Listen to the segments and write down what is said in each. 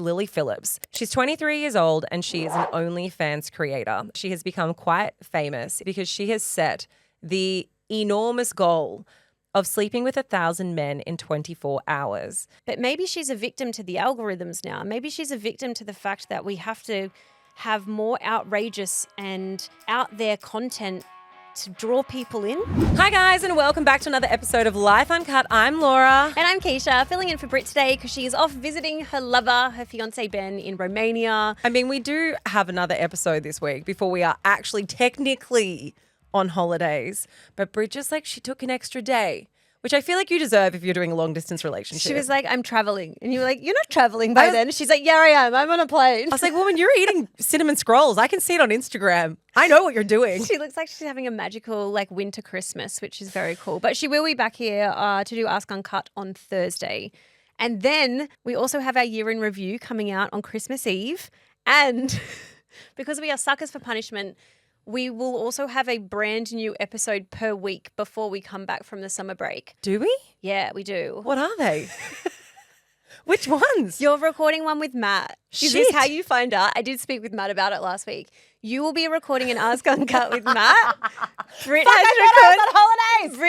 Lily Phillips. She's 23 years old and she is an OnlyFans creator. She has become quite famous because she has set the enormous goal of sleeping with 1,000 men in 24 hours. But maybe she's a victim to the algorithms now. Maybe she's a victim to the fact that we have to have more outrageous and out there content to draw people in. Hi guys, and welcome back to another episode of Life Uncut. I'm Laura. And I'm Keeshia, filling in for Britt today because she is off visiting her lover, her fiancé Ben, in Romania. I mean, we do have another episode this week before we are actually technically on holidays. But Britt just she took an extra day, which I feel like you deserve if you're doing a long distance relationship. She was like, I'm traveling. And you were like, you're not traveling by then. She's like, yeah, I am. I'm on a plane. I was like, woman, you're eating cinnamon scrolls. I can see it on Instagram. I know what you're doing. She looks like she's having a magical winter Christmas, which is very cool. But she will be back here to do Ask Uncut on Thursday. And then we also have our year in review coming out on Christmas Eve. And because we are suckers for punishment, we will also have a brand new episode per week before we come back from the summer break. Do we? Yeah, we do. What are they? Which ones? You're recording one with Matt. Is Shit. this how you find out? I did speak with Matt about it last week. You will be recording an Ask Uncut with Matt. Britt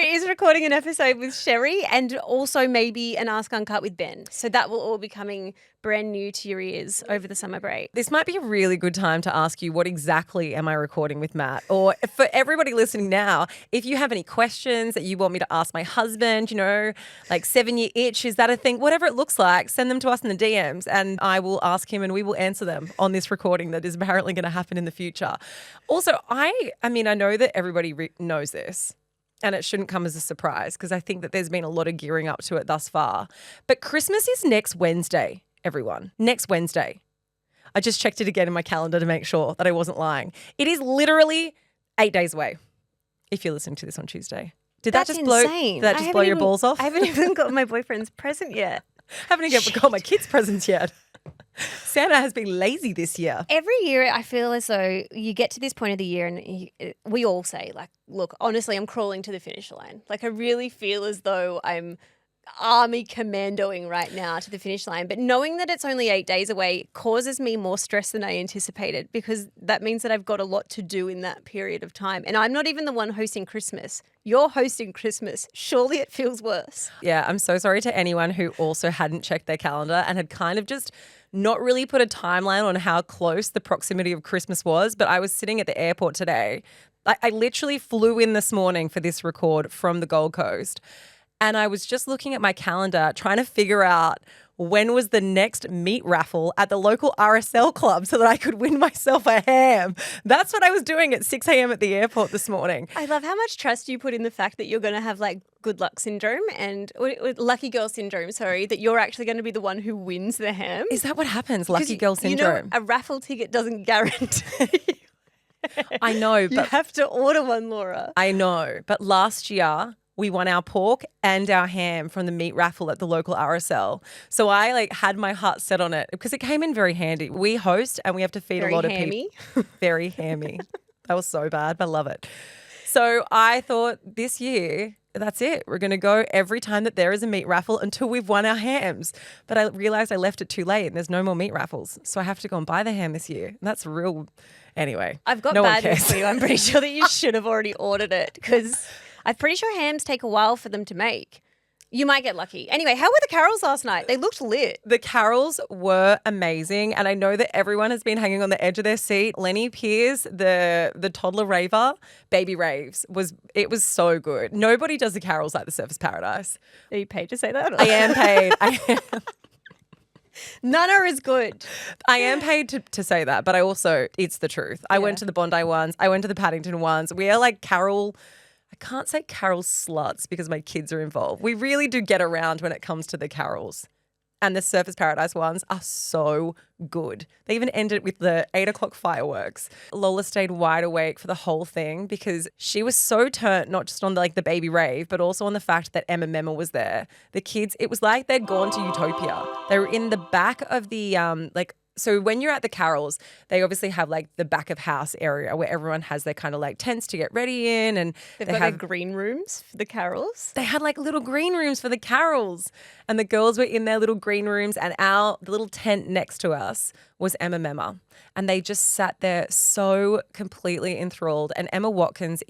is recording an episode with Sherry and also maybe an Ask Uncut with Ben. So that will all be coming brand new to your ears over the summer break. This might be a really good time to ask you, what exactly am I recording with Matt? Or for everybody listening now, if you have any questions that you want me to ask my husband, 7-year itch, is that a thing? Whatever it looks like, send them to us in the DMs and I will ask him and we will answer them on this recording that is apparently going to happen in the future. Also, I know that everybody knows this. And it shouldn't come as a surprise because I think that there's been a lot of gearing up to it thus far. But Christmas is next Wednesday, everyone. Next Wednesday. I just checked it again in my calendar to make sure that I wasn't lying. It is literally 8 days away if you're listening to this on Tuesday. That's insane. Did that just blow your balls off? I haven't even got my boyfriend's present yet. Haven't even got my kids' presents yet. Santa has been lazy this year. Every year I feel as though you get to this point of the year and we all say, look, honestly, I'm crawling to the finish line. I really feel as though I'm army commandoing right now to the finish line. But knowing that it's only 8 days away causes me more stress than I anticipated because that means that I've got a lot to do in that period of time. And I'm not even the one hosting Christmas. You're hosting Christmas. Surely it feels worse. Yeah, I'm so sorry to anyone who also hadn't checked their calendar and had kind of just not really put a timeline on how close the proximity of Christmas was. But I was sitting at the airport today. I literally flew in this morning for this record from the Gold Coast. And I was just looking at my calendar trying to figure out when was the next meat raffle at the local RSL club so that I could win myself a ham. That's what I was doing at 6 a.m. at the airport this morning. I love how much trust you put in the fact that you're going to have good luck syndrome and lucky girl syndrome, that you're actually going to be the one who wins the ham. Is that what happens? Lucky girl syndrome. A raffle ticket doesn't guarantee. I know, but you have to order one, Laura. I know, but last year we won our pork and our ham from the meat raffle at the local RSL. So I had my heart set on it because it came in very handy. We host and we have to feed a lot of people. Very hammy. That was so bad, but I love it. So I thought this year, that's it. We're going to go every time that there is a meat raffle until we've won our hams. But I realized I left it too late and there's no more meat raffles. So I have to go and buy the ham this year. And that's real. Anyway, I've got no bad news for you. I'm pretty sure that you should have already ordered it because I'm pretty sure hams take a while for them to make. You might get lucky. Anyway, how were the carols last night? They looked lit. The carols were amazing. And I know that everyone has been hanging on the edge of their seat. Lenny Piers, the toddler raver, baby raves, was so good. Nobody does the carols like the Surface Paradise. Are you paid to say that? I am paid. I am. None are as good. I am paid to say that, but it's the truth. I went to the Bondi ones. I went to the Paddington ones. We are carol. I can't say carol sluts because my kids are involved. We really do get around when it comes to the carols. And the Surface Paradise ones are so good. They even ended with the 8 o'clock fireworks. Lola stayed wide awake for the whole thing because she was so turned, not just on the baby rave, but also on the fact that Emma Memma was there. The kids, it was like they'd gone to Utopia. They were in the back of the So when you're at the Carols, they obviously have like the back of house area where everyone has their kind of like tents to get ready in, and They've got their green rooms for the carols. They had like little green rooms for the Carols, and the girls were in their little green rooms, and the little tent next to us was Emma Memma, and they just sat there so completely enthralled. And Emma Watkins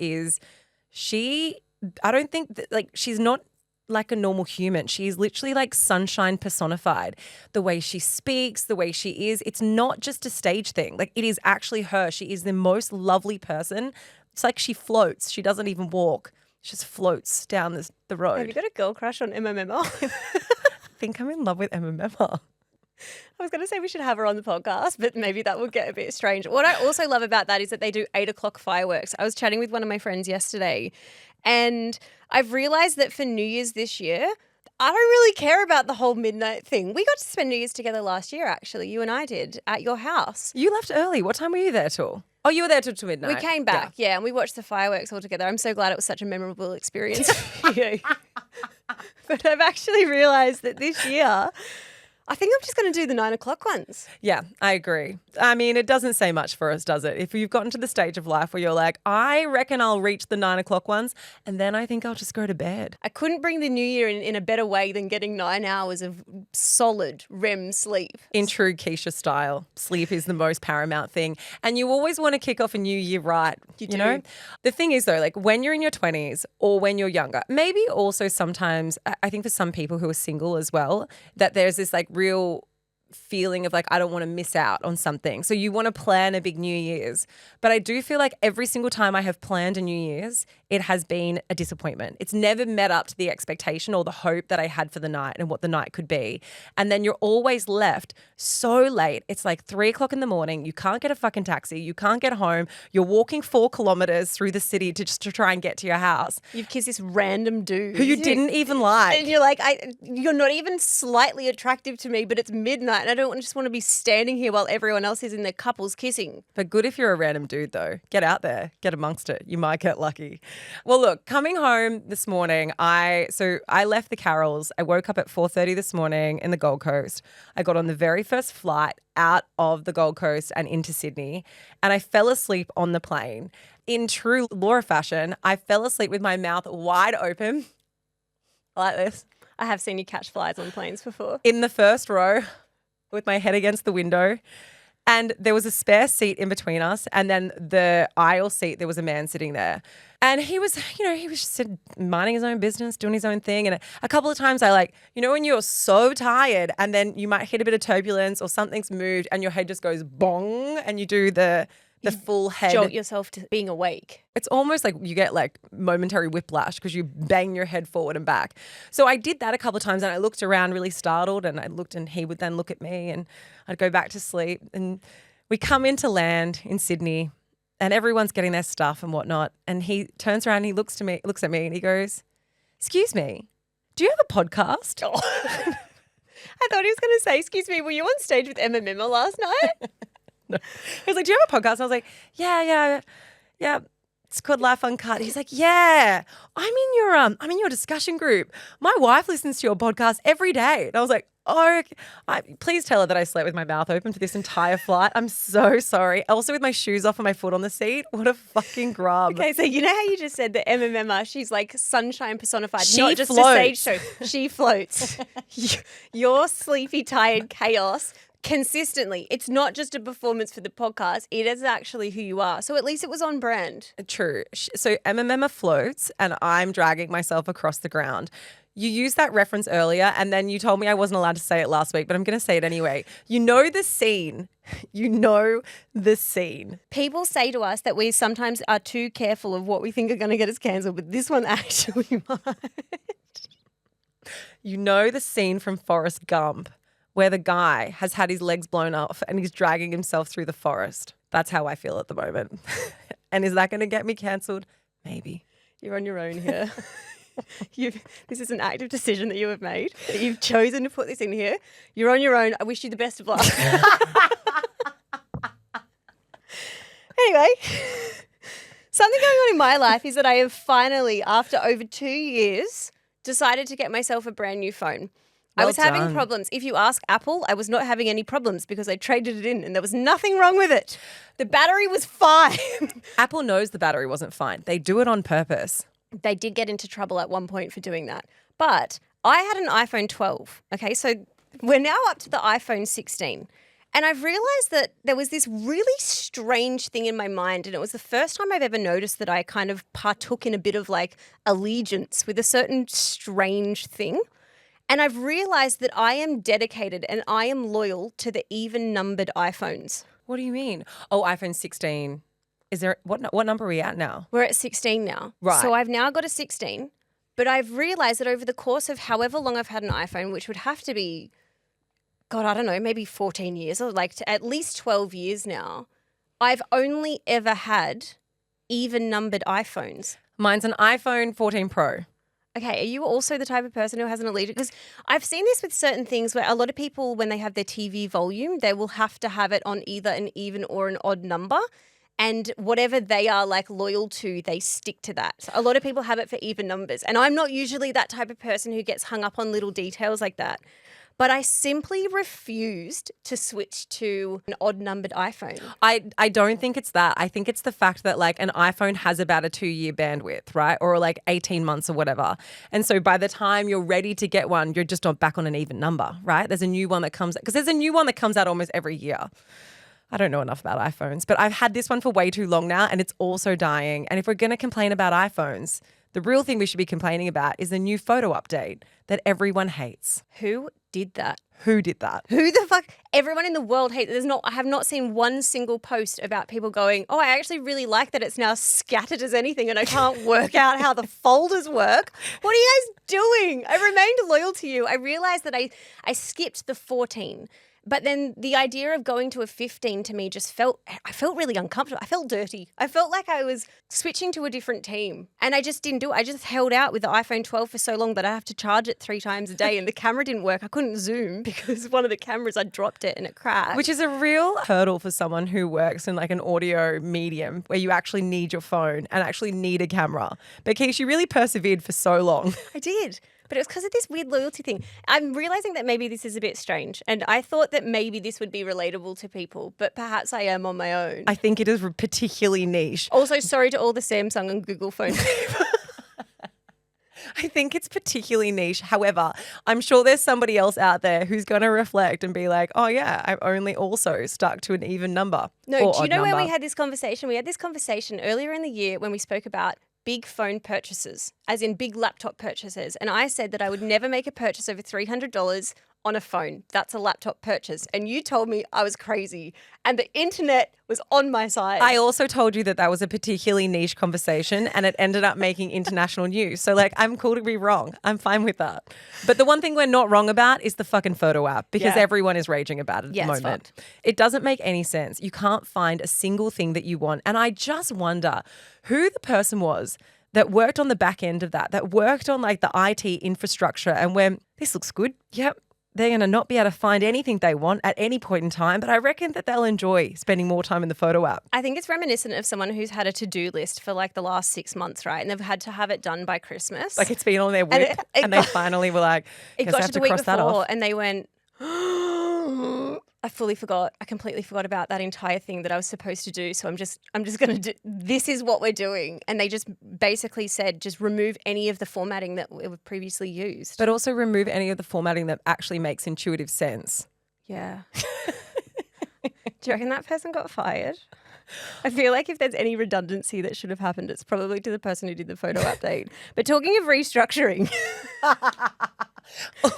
I don't think that, like, she's not like a normal human. She's literally like sunshine personified. The way she speaks, the way she is, it's not just a stage thing. Like, it is actually her. She is the most lovely person. It's like she floats. She doesn't even walk. She just floats down the road. Have you got a girl crush on Emma Memma? I think I'm in love with Emma Memma. I was going to say we should have her on the podcast, but maybe that would get a bit strange. What I also love about that is that they do 8 o'clock fireworks. I was chatting with one of my friends yesterday, and I've realised that for New Year's this year, I don't really care about the whole midnight thing. We got to spend New Year's together last year, actually. You and I did, at your house. You left early. What time were you there till? Oh, you were there till midnight. We came back, yeah, and we watched the fireworks all together. I'm so glad it was such a memorable experience for you. But I've actually realised that this year, I think I'm just going to do the 9 o'clock ones. Yeah, I agree. I mean, it doesn't say much for us, does it? If you've gotten to the stage of life where you're like, I reckon I'll reach the 9 o'clock ones, and then I think I'll just go to bed. I couldn't bring the new year in a better way than getting 9 hours of solid REM sleep. In true Keeshia style, sleep is the most paramount thing. And you always want to kick off a new year right. You know? The thing is, though, like when you're in your 20s or when you're younger, maybe also sometimes, I think for some people who are single as well, that there's this like real feeling of like, I don't want to miss out on something. So you want to plan a big New Year's. But I do feel like every single time I have planned a New Year's, it has been a disappointment. It's never met up to the expectation or the hope that I had for the night and what the night could be. And then you're always left so late. It's like 3 o'clock in the morning. You can't get a fucking taxi. You can't get home. You're walking 4 kilometers through the city to try and get to your house. You've kissed this random dude who you didn't even like. And you're like, you're not even slightly attractive to me, but it's midnight and I don't just want to be standing here while everyone else is in their couples kissing. But good if you're a random dude, though. Get out there. Get amongst it. You might get lucky. Well, look, coming home this morning, I left the Carols. I woke up at 4:30 this morning in the Gold Coast. I got on the very first flight out of the Gold Coast and into Sydney, and I fell asleep on the plane. In true Laura fashion, I fell asleep with my mouth wide open, like this. I have seen you catch flies on planes before. In the first row, with my head against the window. And there was a spare seat in between us. And then the aisle seat, there was a man sitting there. And he was just minding his own business, doing his own thing. And a couple of times I when you're so tired and then you might hit a bit of turbulence or something's moved and your head just goes bong and you do the full head. Jolt yourself to being awake. It's almost like you get like momentary whiplash because you bang your head forward and back. So I did that a couple of times and I looked around really startled and I looked and he would then look at me and I'd go back to sleep. And we come into land in Sydney and everyone's getting their stuff and whatnot. And he turns around and he looks at me and he goes, "Excuse me, do you have a podcast?" Oh. I thought he was going to say, "Excuse me, were you on stage with Emma Memma last night?" No. He was like, "Do you have a podcast?" And I was like, yeah. It's called Life Uncut. He's like, "Yeah, I'm in your discussion group. My wife listens to your podcast every day." And I was like, "Oh, please tell her that I slept with my mouth open for this entire flight. I'm so sorry." Also with my shoes off and my foot on the seat. What a fucking grub. Okay, so you know how you just said that Emma Memma, she's like sunshine personified, she not just floats. a stage show. She floats. Your sleepy, tired chaos. Consistently. It's not just a performance for the podcast. It is actually who you are. So at least it was on brand. True. So Emma Memma floats and I'm dragging myself across the ground. You used that reference earlier and then you told me I wasn't allowed to say it last week, but I'm going to say it anyway. You know the scene. You know the scene. People say to us that we sometimes are too careful of what we think are going to get us cancelled, but this one actually might. You know the scene from Forrest Gump where the guy has had his legs blown off and he's dragging himself through the forest. That's how I feel at the moment. And is that going to get me cancelled? Maybe. You're on your own here. This is an active decision that you have made. That you've chosen to put this in here. You're on your own. I wish you the best of luck. Anyway, something going on in my life is that I have finally, after over 2 years, decided to get myself a brand new phone. I was having done. problems. If you ask Apple, I was not having any problems because I traded it in and there was nothing wrong with it. The battery was fine. Apple knows the battery wasn't fine. They do it on purpose. They did get into trouble at one point for doing that. But I had an iPhone 12. Okay, so we're now up to the iPhone 16. And I've realized that there was this really strange thing in my mind. And it was the first time I've ever noticed that I kind of partook in a bit of like allegiance with a certain strange thing. And I've realized that I am dedicated and I am loyal to the even-numbered iPhones. What do you mean? Oh, iPhone 16. Is there what number are we at now? We're at 16 now. Right. So I've now got a 16. But I've realized that over the course of however long I've had an iPhone, which would have to be, God, I don't know, maybe 14 years or like at least 12 years now, I've only ever had even-numbered iPhones. Mine's an iPhone 14 Pro. Okay, are you also the type of person who has an allegiance? Because I've seen this with certain things where a lot of people, when they have their TV volume, they will have to have it on either an even or an odd number. And whatever they are like loyal to, they stick to that. So a lot of people have it for even numbers. And I'm not usually that type of person who gets hung up on little details like that. But I simply refused to switch to an odd-numbered iPhone. I don't think it's that. I think it's the fact that like an iPhone has about a 2-year bandwidth, right? Or like 18 months or whatever. And so by the time you're ready to get one, you're just not back on an even number, right? There's a new one that comes, because there's a new one that comes out almost every year. I don't know enough about iPhones, but I've had this one for way too long now and it's also dying. And if we're going to complain about iPhones, the real thing we should be complaining about is the new photo update that everyone hates. Who did that? Who did that? Who the fuck? Everyone in the world hates it. I have not seen one single post about people going, oh, I actually really like that it's now scattered as anything and I can't work out how the folders work. What are you guys doing? I remained loyal to you. I realized that I skipped the 14. But then the idea of going to a 15 to me I felt really uncomfortable. I felt dirty. I felt like I was switching to a different team. And I just didn't do it. I just held out with the iPhone 12 for so long that I have to charge it 3 times a day and the camera didn't work. I couldn't zoom because one of the cameras, I dropped it and it crashed. Which is a real hurdle for someone who works in like an audio medium where you actually need your phone and actually need a camera. But Keeshia, you really persevered for so long. I did. But it was because of this weird loyalty thing. I'm realizing that maybe this is a bit strange. And I thought that maybe this would be relatable to people, but perhaps I am on my own. I think it is particularly niche. Also, sorry to all the Samsung and Google phone people. I think it's particularly niche. However, I'm sure there's somebody else out there who's going to reflect and be like, oh, yeah, I've only also stuck to an even number. No, do you know where we had this conversation? We had this conversation earlier in the year when we spoke about big phone purchases, as in big laptop purchases. And I said that I would never make a purchase over $300 on a phone. That's a laptop purchase. And you told me I was crazy. And the internet was on my side. I also told you that that was a particularly niche conversation and it ended up making international news. So like, I'm cool to be wrong. I'm fine with that. But the one thing we're not wrong about is the fucking photo app because everyone is raging about it at the moment. It doesn't make any sense. You can't find a single thing that you want. And I just wonder who the person was that worked on the back end of that worked on like the IT infrastructure and went, this looks good. Yep. They're going to not be able to find anything they want at any point in time, but I reckon that they'll enjoy spending more time in the photo app. I think it's reminiscent of someone who's had a to-do list for like the last 6 months, right? And they've had to have it done by Christmas. Like it's been on their whip and they finally were like, it guess got I have to to the week cross that before off. and they went, I completely forgot about that entire thing that I was supposed to do. So I'm just going to do, this is what we're doing. And they just basically said, just remove any of the formatting that we've previously used. But also remove any of the formatting that actually makes intuitive sense. Yeah. Do you reckon that person got fired? I feel like if there's any redundancy that should have happened, it's probably to the person who did the photo update. But talking of restructuring.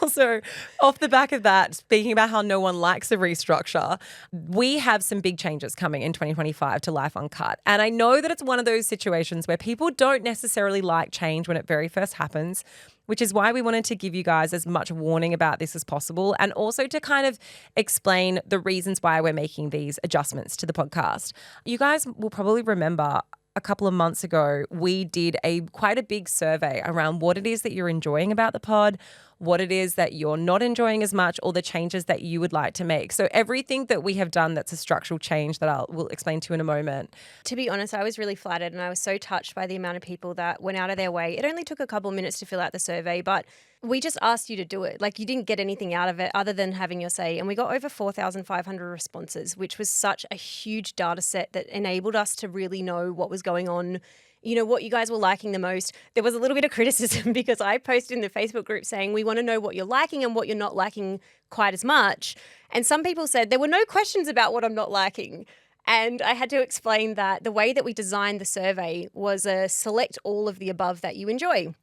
Also, off the back of that, speaking about how no one likes the restructure, we have some big changes coming in 2025 to Life Uncut. And I know that it's one of those situations where people don't necessarily like change when it very first happens, which is why we wanted to give you guys as much warning about this as possible and also to kind of explain the reasons why we're making these adjustments to the podcast. You guys will probably remember a couple of months ago, we did quite a big survey around what it is that you're enjoying about the pod, what it is that you're not enjoying as much, or the changes that you would like to make. So everything that we have done that's a structural change that we'll explain to you in a moment. To be honest, I was really flattered and I was so touched by the amount of people that went out of their way. It only took a couple of minutes to fill out the survey, but we just asked you to do it. Like, you didn't get anything out of it other than having your say. And we got over 4,500 responses, which was such a huge data set that enabled us to really know what was going on, you know, what you guys were liking the most. There was a little bit of criticism because I posted in the Facebook group saying we want to know what you're liking and what you're not liking quite as much. And some people said there were no questions about what I'm not liking. And I had to explain that the way that we designed the survey was a select all of the above that you enjoy.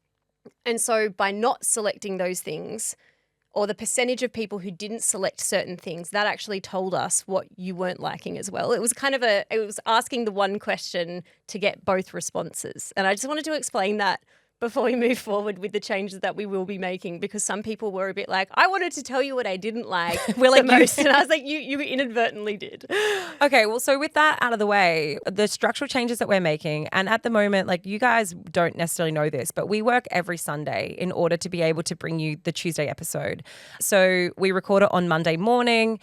And so by not selecting those things, or the percentage of people who didn't select certain things, that actually told us what you weren't liking as well. It was kind of it was asking the one question to get both responses. And I just wanted to explain that before we move forward with the changes that we will be making, because some people were a bit like, I wanted to tell you what I didn't like We're like, the most. And I was like, you inadvertently did. Okay, well, so with that out of the way, the structural changes that we're making, and at the moment, like, you guys don't necessarily know this, but we work every Sunday in order to be able to bring you the Tuesday episode. So we record it on Monday morning.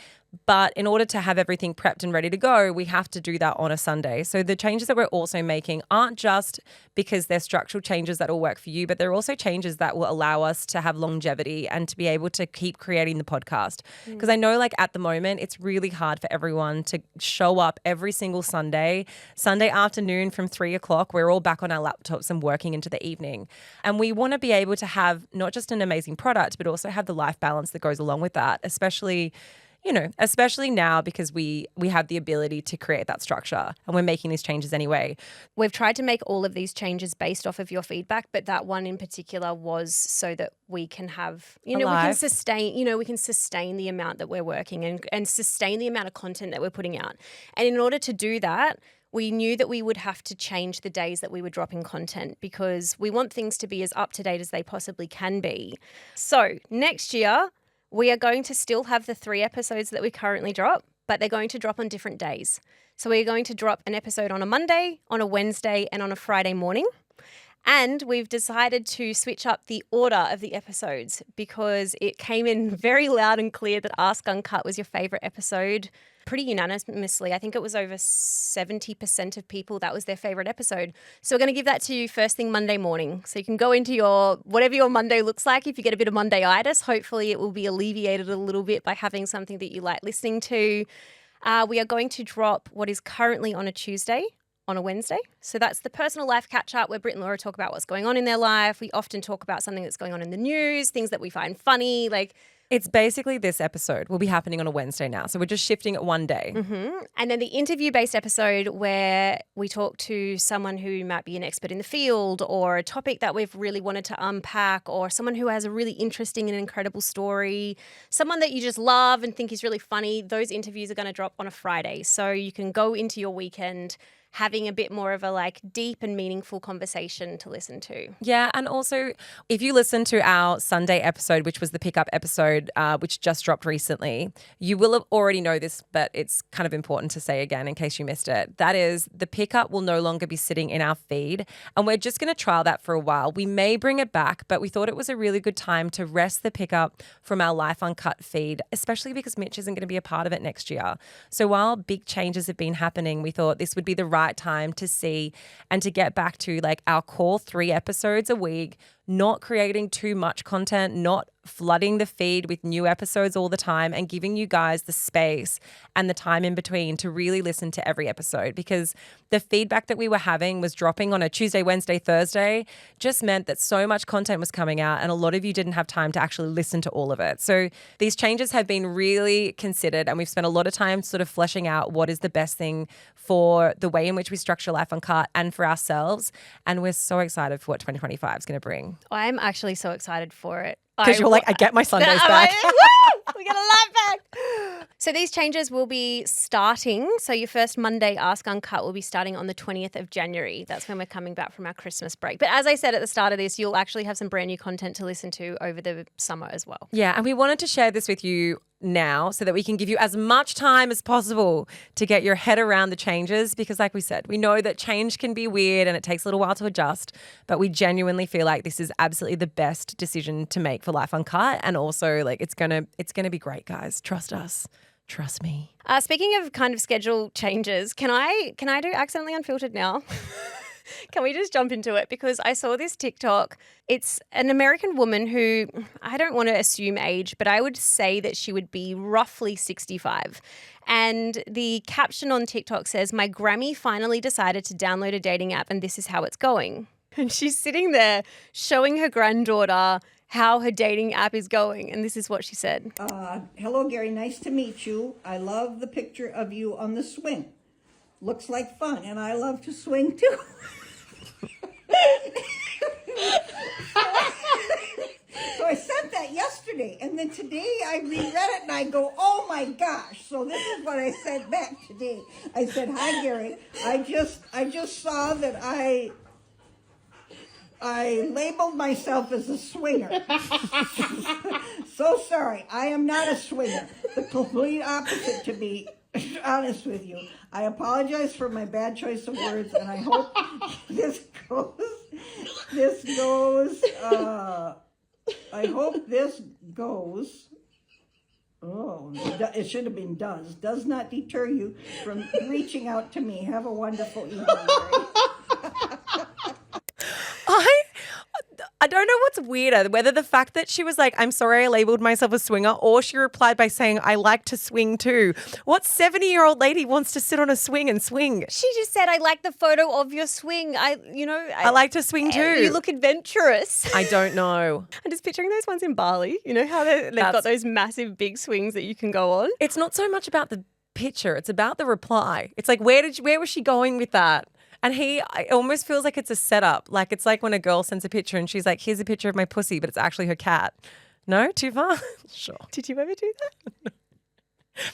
But in order to have everything prepped and ready to go, we have to do that on a Sunday. So the changes that we're also making aren't just because they're structural changes that will work for you, but they're also changes that will allow us to have longevity and to be able to keep creating the podcast. Because I know, like, at the moment, it's really hard for everyone to show up every single Sunday afternoon from 3:00. We're all back on our laptops and working into the evening. And we want to be able to have not just an amazing product, but also have the life balance that goes along with that, especially now because we have the ability to create that structure, and we're making these changes anyway. We've tried to make all of these changes based off of your feedback, but that one in particular was so that we can have, we can sustain the amount that we're working and sustain the amount of content that we're putting out. And in order to do that, we knew that we would have to change the days that we were dropping content, because we want things to be as up to date as they possibly can be. So next year, we are going to still have the 3 episodes that we currently drop, but they're going to drop on different days. So we're going to drop an episode on a Monday, on a Wednesday, and on a Friday morning. And we've decided to switch up the order of the episodes because it came in very loud and clear that Ask Uncut was your favorite episode. Pretty unanimously. I think it was over 70% of people, that was their favorite episode. So we're going to give that to you first thing Monday morning. So you can go into whatever your Monday looks like. If you get a bit of Monday-itis, hopefully it will be alleviated a little bit by having something that you like listening to. We are going to drop what is currently on a Tuesday on a Wednesday. So that's the personal life catch-up where Britt and Laura talk about what's going on in their life. We often talk about something that's going on in the news, things that we find funny, It's basically this episode will be happening on a Wednesday now. So we're just shifting it one day. Mm-hmm. And then the interview-based episode where we talk to someone who might be an expert in the field, or a topic that we've really wanted to unpack, or someone who has a really interesting and incredible story, someone that you just love and think is really funny. Those interviews are going to drop on a Friday. So you can go into your weekend having a bit more of a deep and meaningful conversation to listen to. Yeah, and also if you listen to our Sunday episode, which was the pickup episode, which just dropped recently, you will have already know this, but it's kind of important to say again in case you missed it. That is, the pickup will no longer be sitting in our feed, and we're just going to trial that for a while. We may bring it back, but we thought it was a really good time to rest the pickup from our Life Uncut feed, especially because Mitch isn't going to be a part of it next year. So while big changes have been happening, we thought this would be the right time to see and to get back to our core 3 episodes a week, not creating too much content, not flooding the feed with new episodes all the time, and giving you guys the space and the time in between to really listen to every episode, because the feedback that we were having was dropping on a Tuesday, Wednesday, Thursday just meant that so much content was coming out and a lot of you didn't have time to actually listen to all of it. So these changes have been really considered, and we've spent a lot of time sort of fleshing out what is the best thing for the way in which we structure Life Uncut and for ourselves. And we're so excited for what 2025 is going to bring. I'm actually so excited for it. Because you're I get my Sundays back. We get a life back. So these changes will be starting. So your first Monday Ask Uncut will be starting on the 20th of January. That's when we're coming back from our Christmas break. But as I said at the start of this, you'll actually have some brand new content to listen to over the summer as well. Yeah, and we wanted to share this with you now so that we can give you as much time as possible to get your head around the changes, because like we said, we know that change can be weird and it takes a little while to adjust, but we genuinely feel like this is absolutely the best decision to make for Life Uncut, and also like it's gonna be great, guys. Trust us. Trust me. Speaking of kind of schedule changes, can I do Accidentally Unfiltered now? Can we just jump into it? Because I saw this TikTok. It's an American woman who, I don't want to assume age, but I would say that she would be roughly 65. And the caption on TikTok says, "My Grammy finally decided to download a dating app and this is how it's going." And she's sitting there showing her granddaughter how her dating app is going. And this is what she said. Hello, Gary. Nice to meet you. I love the picture of you on the swing. Looks like fun, and I love to swing too. So I sent that yesterday, and then today I reread it and I go, oh my gosh. So this is what I sent back today. I said, hi Gary, I just saw that I labeled myself as a swinger. So sorry, I am not a swinger. The complete opposite, to be honest with you. I apologize for my bad choice of words, and I hope this goes, I hope this goes, it should have been does not deter you from reaching out to me. Have a wonderful evening, Mary. I don't know what's weirder, whether the fact that she was like, I'm sorry I labeled myself a swinger, or she replied by saying, I like to swing too. What 70-year-old lady wants to sit on a swing and swing? She just said, I like the photo of your swing. I like to swing too. You look adventurous. I don't know. I'm just picturing those ones in Bali. You know how they've got those massive big swings that you can go on? It's not so much about the picture. It's about the reply. It's like, where was she going with that? And it almost feels like it's a setup. Like it's like when a girl sends a picture and she's like, here's a picture of my pussy, but it's actually her cat. No? Too far? Sure. Did you ever do that?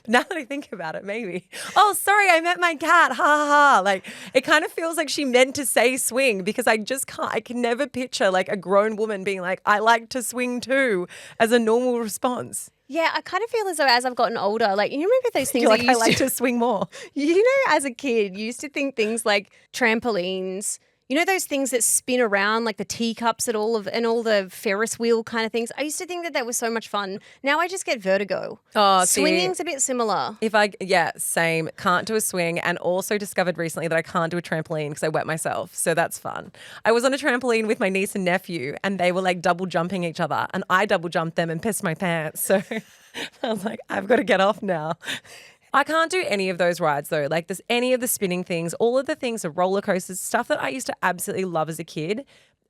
Now that I think about it, maybe. Oh, sorry, I met my cat. Ha ha ha. Like it kind of feels like she meant to say swing, because I just can't. I can never picture like a grown woman being like, I like to swing too, as a normal response. Yeah, I kind of feel as though as I've gotten older, like, you remember those things You're that like, I like to swing more. You know, as a kid, you used to think things like trampolines, you know, those things that spin around, like the teacups and all the Ferris wheel kind of things. I used to think that was so much fun. Now I just get vertigo. Oh, swinging's a bit similar. Same. Can't do a swing, and also discovered recently that I can't do a trampoline because I wet myself. So that's fun. I was on a trampoline with my niece and nephew, and they were like double jumping each other, and I double jumped them and pissed my pants. So I was like, I've got to get off now. I can't do any of those rides though. Like there's any of the spinning things, all of the things, the roller coasters, stuff that I used to absolutely love as a kid.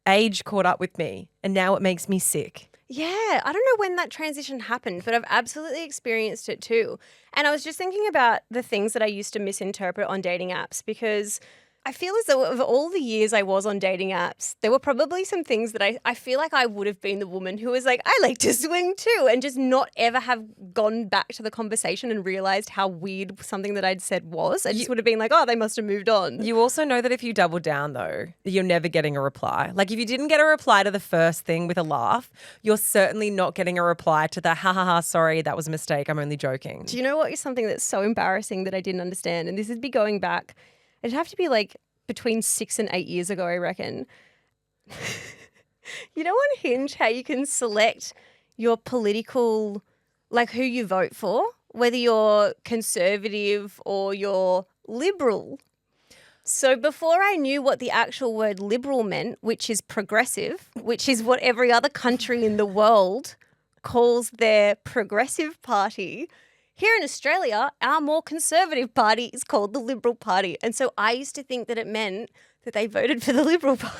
Age caught up with me and now it makes me sick. Yeah, I don't know when that transition happened, but I've absolutely experienced it too. And I was just thinking about the things that I used to misinterpret on dating apps, because I feel as though of all the years I was on dating apps, there were probably some things that I feel like I would have been the woman who was like, I like to swing too, and just not ever have gone back to the conversation and realized how weird something that I'd said was. I just would have been like, oh, they must have moved on. You also know that if you double down though, you're never getting a reply. Like if you didn't get a reply to the first thing with a laugh, you're certainly not getting a reply to the ha ha ha, sorry, that was a mistake, I'm only joking. Do you know what is something that's so embarrassing that I didn't understand? And this would be going back, it'd have to be like between 6 and 8 years ago, I reckon. You know on Hinge how you can select your political, like who you vote for, whether you're conservative or you're liberal. So before I knew what the actual word liberal meant, which is progressive, which is what every other country in the world calls their progressive party, here in Australia, our more conservative party is called the Liberal Party. And so I used to think that it meant that they voted for the Liberal Party.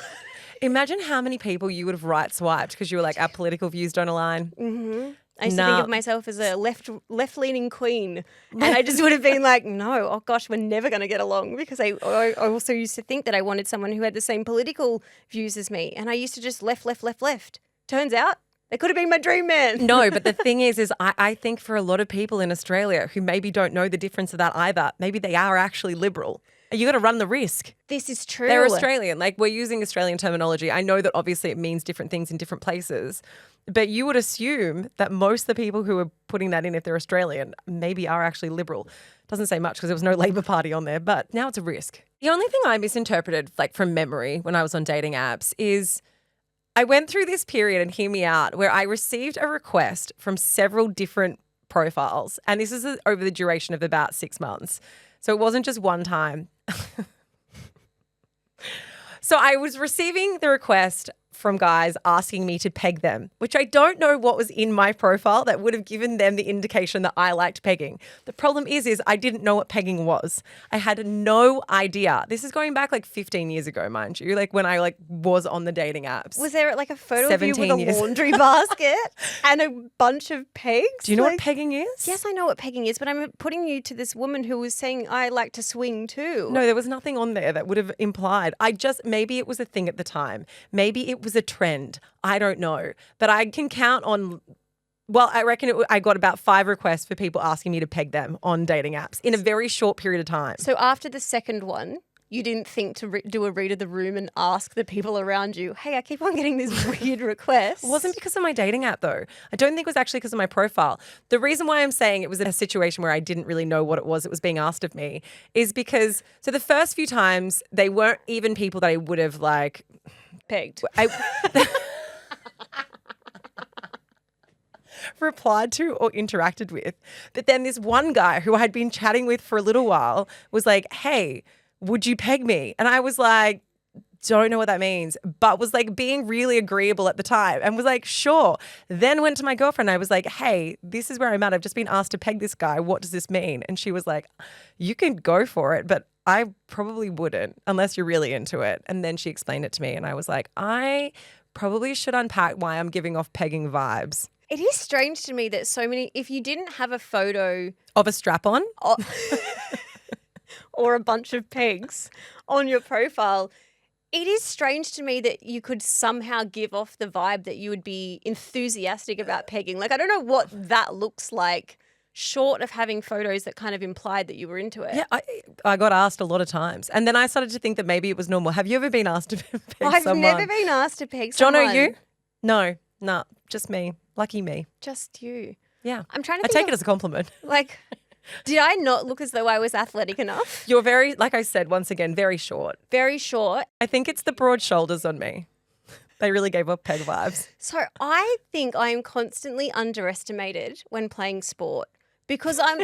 Imagine how many people you would have right-swiped because you were like, our political views don't align. Mm-hmm. I used to think of myself as a left-leaning queen. And I just would have been like, no, oh gosh, we're never going to get along, because I also used to think that I wanted someone who had the same political views as me. And I used to just left. Turns out, it could have been my dream man. No, but the thing is I think for a lot of people in Australia who maybe don't know the difference of that either, maybe they are actually liberal. You got to run the risk. This is true. They're Australian. Like we're using Australian terminology. I know that obviously it means different things in different places, But you would assume that most of the people who are putting that in, if they're Australian, maybe are actually liberal. Doesn't say much because there was no Labor Party on there, but now it's a risk. The only thing I misinterpreted, like from memory when I was on dating apps, is I went through this period, and hear me out, where I received a request from several different profiles. And this is over the duration of about 6 months. So it wasn't just one time. So I was receiving the request from guys asking me to peg them, which I don't know what was in my profile that would have given them the indication that I liked pegging. The problem is I didn't know what pegging was. I had no idea. This is going back like 15 years ago, mind you, like when I like was on the dating apps. Was there like a photo of you with 17 a years. laundry basket and a bunch of pegs? Do you know Like, what pegging is? Yes, I know what pegging is, but I'm putting you to this woman who was saying, I like to swing too. No, there was nothing on there that would have implied. Maybe it was a thing at the time. Maybe it was a trend. I don't know. But I can count on, well, I reckon I got about 5 requests for people asking me to peg them on dating apps in a very short period of time. So after the second one, you didn't think to do a read of the room and ask the people around you, hey, I keep on getting this weird request. It wasn't because of my dating app, though. I don't think it was actually because of my profile. The reason why I'm saying it was in a situation where I didn't really know what it was that was being asked of me is because, so the first few times, they weren't even people that I would have like pegged. Replied to or interacted with. But then this one guy who I had been chatting with for a little while was like, hey, would you peg me? And I was like, don't know what that means, but was like being really agreeable at the time and was like, sure. Then went to my girlfriend. I was like, hey, this is where I'm at. I've just been asked to peg this guy. What does this mean? And she was like, you can go for it, but I probably wouldn't unless you're really into it. And then she explained it to me and I was like, I probably should unpack why I'm giving off pegging vibes. It is strange to me that so many, if you didn't have a photo Of a strap-on? or a bunch of pegs on your profile, it is strange to me that you could somehow give off the vibe that you would be enthusiastic about pegging. Like, I don't know what that looks like short of having photos that kind of implied that you were into it. Yeah, I got asked a lot of times. And then I started to think that maybe it was normal. Have you ever been asked to peg I've someone? never been asked to peg someone. John, are you? No, just me. Lucky me. Just you. Yeah. I'm trying to I think take it as a compliment. like, did I not look as though I was athletic enough? You're very, like I said, once again, very short. Very short. I think it's the broad shoulders on me. They really gave off peg vibes. So I think I am constantly underestimated when playing sport because I'm...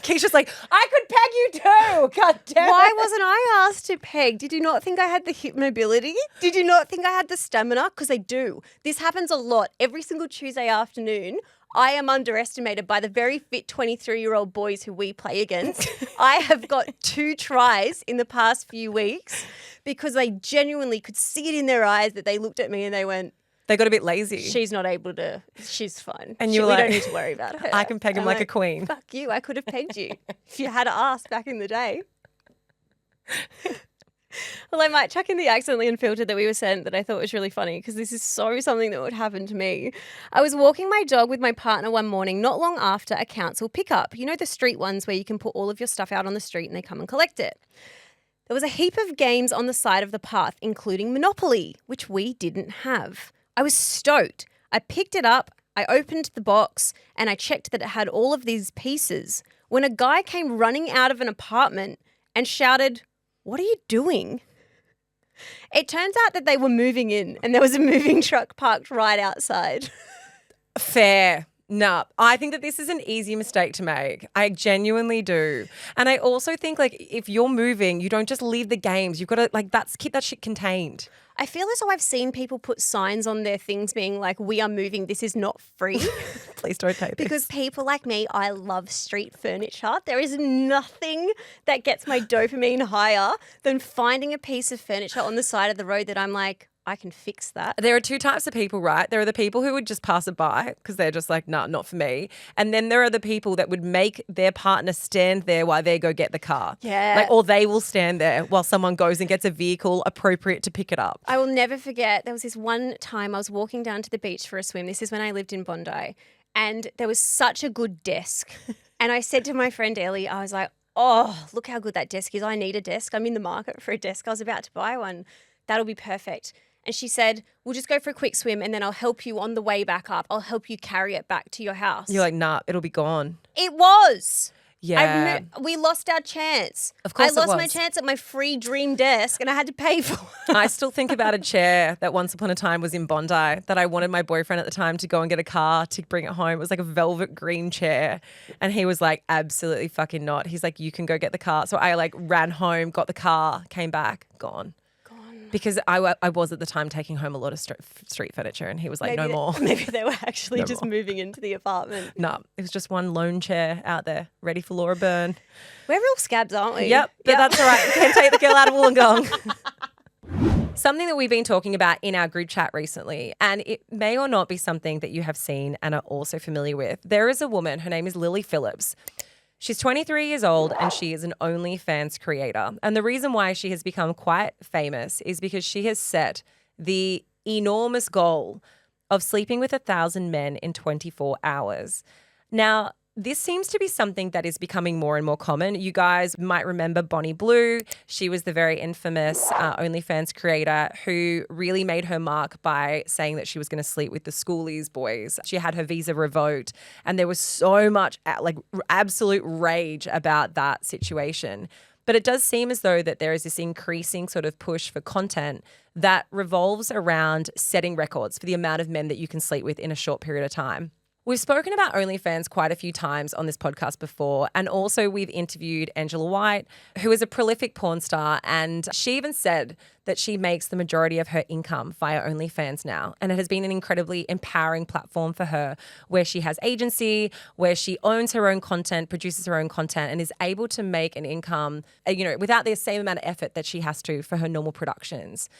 Keisha's like, I could peg you too. God damn it. Why wasn't I asked to peg? Did you not think I had the hip mobility? Did you not think I had the stamina? Because I do. This happens a lot. Every single Tuesday afternoon, I am underestimated by the very fit 23-year-old boys who we play against. I have got 2 tries in the past few weeks because I genuinely could see it in their eyes that they looked at me and they went, They got a bit lazy. she's not able to, she's fine. And you were we like, don't need to worry about her. I can peg him I'm like a queen. Fuck you, I could have pegged you if you had asked back in the day. Well, I might chuck in the accidentally unfiltered that we were sent that I thought was really funny because this is so something that would happen to me. I was walking my dog with my partner one morning not long after a council pickup. You know the street ones where you can put all of your stuff out on the street and they come and collect it. There was a heap of games on the side of the path, including Monopoly, which we didn't have. I was stoked. I picked it up, I opened the box, and I checked that it had all of these pieces when a guy came running out of an apartment and shouted, "What are you doing?" It turns out that they were moving in and there was a moving truck parked right outside. Fair. No, I think that this is an easy mistake to make. I genuinely do. And I also think like if you're moving, you don't just leave the games. You've got to like keep that shit contained. I feel as though I've seen people put signs on their things being like, "We are moving, this is not free." Please don't take this. Because people like me, I love street furniture. There is nothing that gets my dopamine higher than finding a piece of furniture on the side of the road that I'm like, I can fix that. There are 2 types of people, right? There are the people who would just pass it by because they're just like, nah, not for me. And then there are the people that would make their partner stand there while they go get the car. Yeah. Like, or they will stand there while someone goes and gets a vehicle appropriate to pick it up. I will never forget, there was this one time I was walking down to the beach for a swim. This is when I lived in Bondi. And there was such a good desk. And I said to my friend Ellie, I was like, oh, look how good that desk is. I need a desk. I'm in the market for a desk. I was about to buy one. That'll be perfect. And she said, we'll just go for a quick swim and then I'll help you on the way back up. I'll help you carry it back to your house. You're like, nah, it'll be gone. It was. Yeah. We lost our chance. Of course I lost it my was. chance at my free dream desk and I had to pay for it. I still think about a chair that once upon a time was in Bondi that I wanted my boyfriend at the time to go and get a car to bring it home. It was like a velvet green chair. And he was like, absolutely fucking not. He's like, you can go get the car. So I like ran home, got the car, came back, gone. Because I was at the time taking home a lot of street furniture and he was like, no more. Maybe they were actually No just more. moving into the apartment. No, it was just one lone chair out there ready for Laura Byrne. We're real scabs, aren't we? Yep, but that's all right. Can't take the girl out of Wollongong. Something that we've been talking about in our group chat recently, and it may or not be something that you have seen and are also familiar with. There is a woman, her name is Lily Phillips. She's 23 years old and she is an OnlyFans creator. And the reason why she has become quite famous is because she has set the enormous goal of sleeping with 1,000 men in 24 hours. Now, this seems to be something that is becoming more and more common. You guys might remember Bonnie Blue. She was the very infamous OnlyFans creator who really made her mark by saying that she was going to sleep with the schoolies boys. She had her visa revoked and there was so much like absolute rage about that situation. But it does seem as though that there is this increasing sort of push for content that revolves around setting records for the amount of men that you can sleep with in a short period of time. We've spoken about OnlyFans quite a few times on this podcast before, and also we've interviewed Angela White, who is a prolific porn star, and she even said that she makes the majority of her income via OnlyFans now, and it has been an incredibly empowering platform for her where she has agency, where she owns her own content, produces her own content, and is able to make an income, without the same amount of effort that she has to for her normal productions.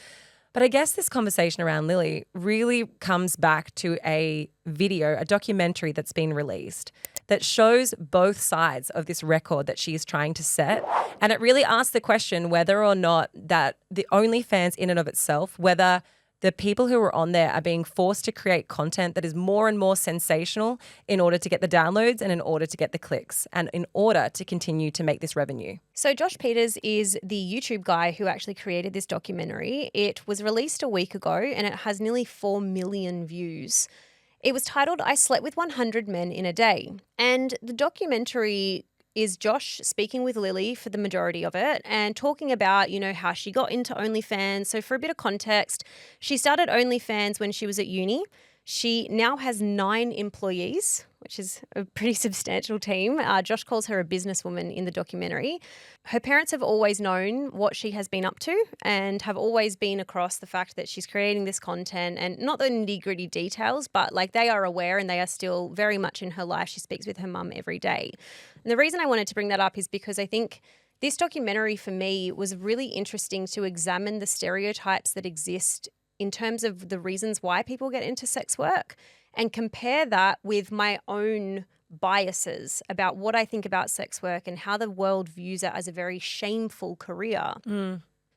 But I guess this conversation around Lily really comes back to a video, a documentary that's been released that shows both sides of this record that she is trying to set. And it really asks the question whether or not that the OnlyFans in and of itself, whether the people who are on there are being forced to create content that is more and more sensational in order to get the downloads and in order to get the clicks and in order to continue to make this revenue. So Josh Peters is the YouTube guy who actually created this documentary. It was released a week ago and it has nearly 4 million views. It was titled, I Slept with 100 Men in a Day. And the documentary is Josh speaking with Lily for the majority of it and talking about, how she got into OnlyFans. So for a bit of context, she started OnlyFans when she was at uni. She now has 9 employees, which is a pretty substantial team. Josh calls her a businesswoman in the documentary. Her parents have always known what she has been up to and have always been across the fact that she's creating this content, and not the nitty-gritty details, but like they are aware and they are still very much in her life. She speaks with her mum every day. And the reason I wanted to bring that up is because I think this documentary for me was really interesting to examine the stereotypes that exist in terms of the reasons why people get into sex work and compare that with my own biases about what I think about sex work and how the world views it as a very shameful career.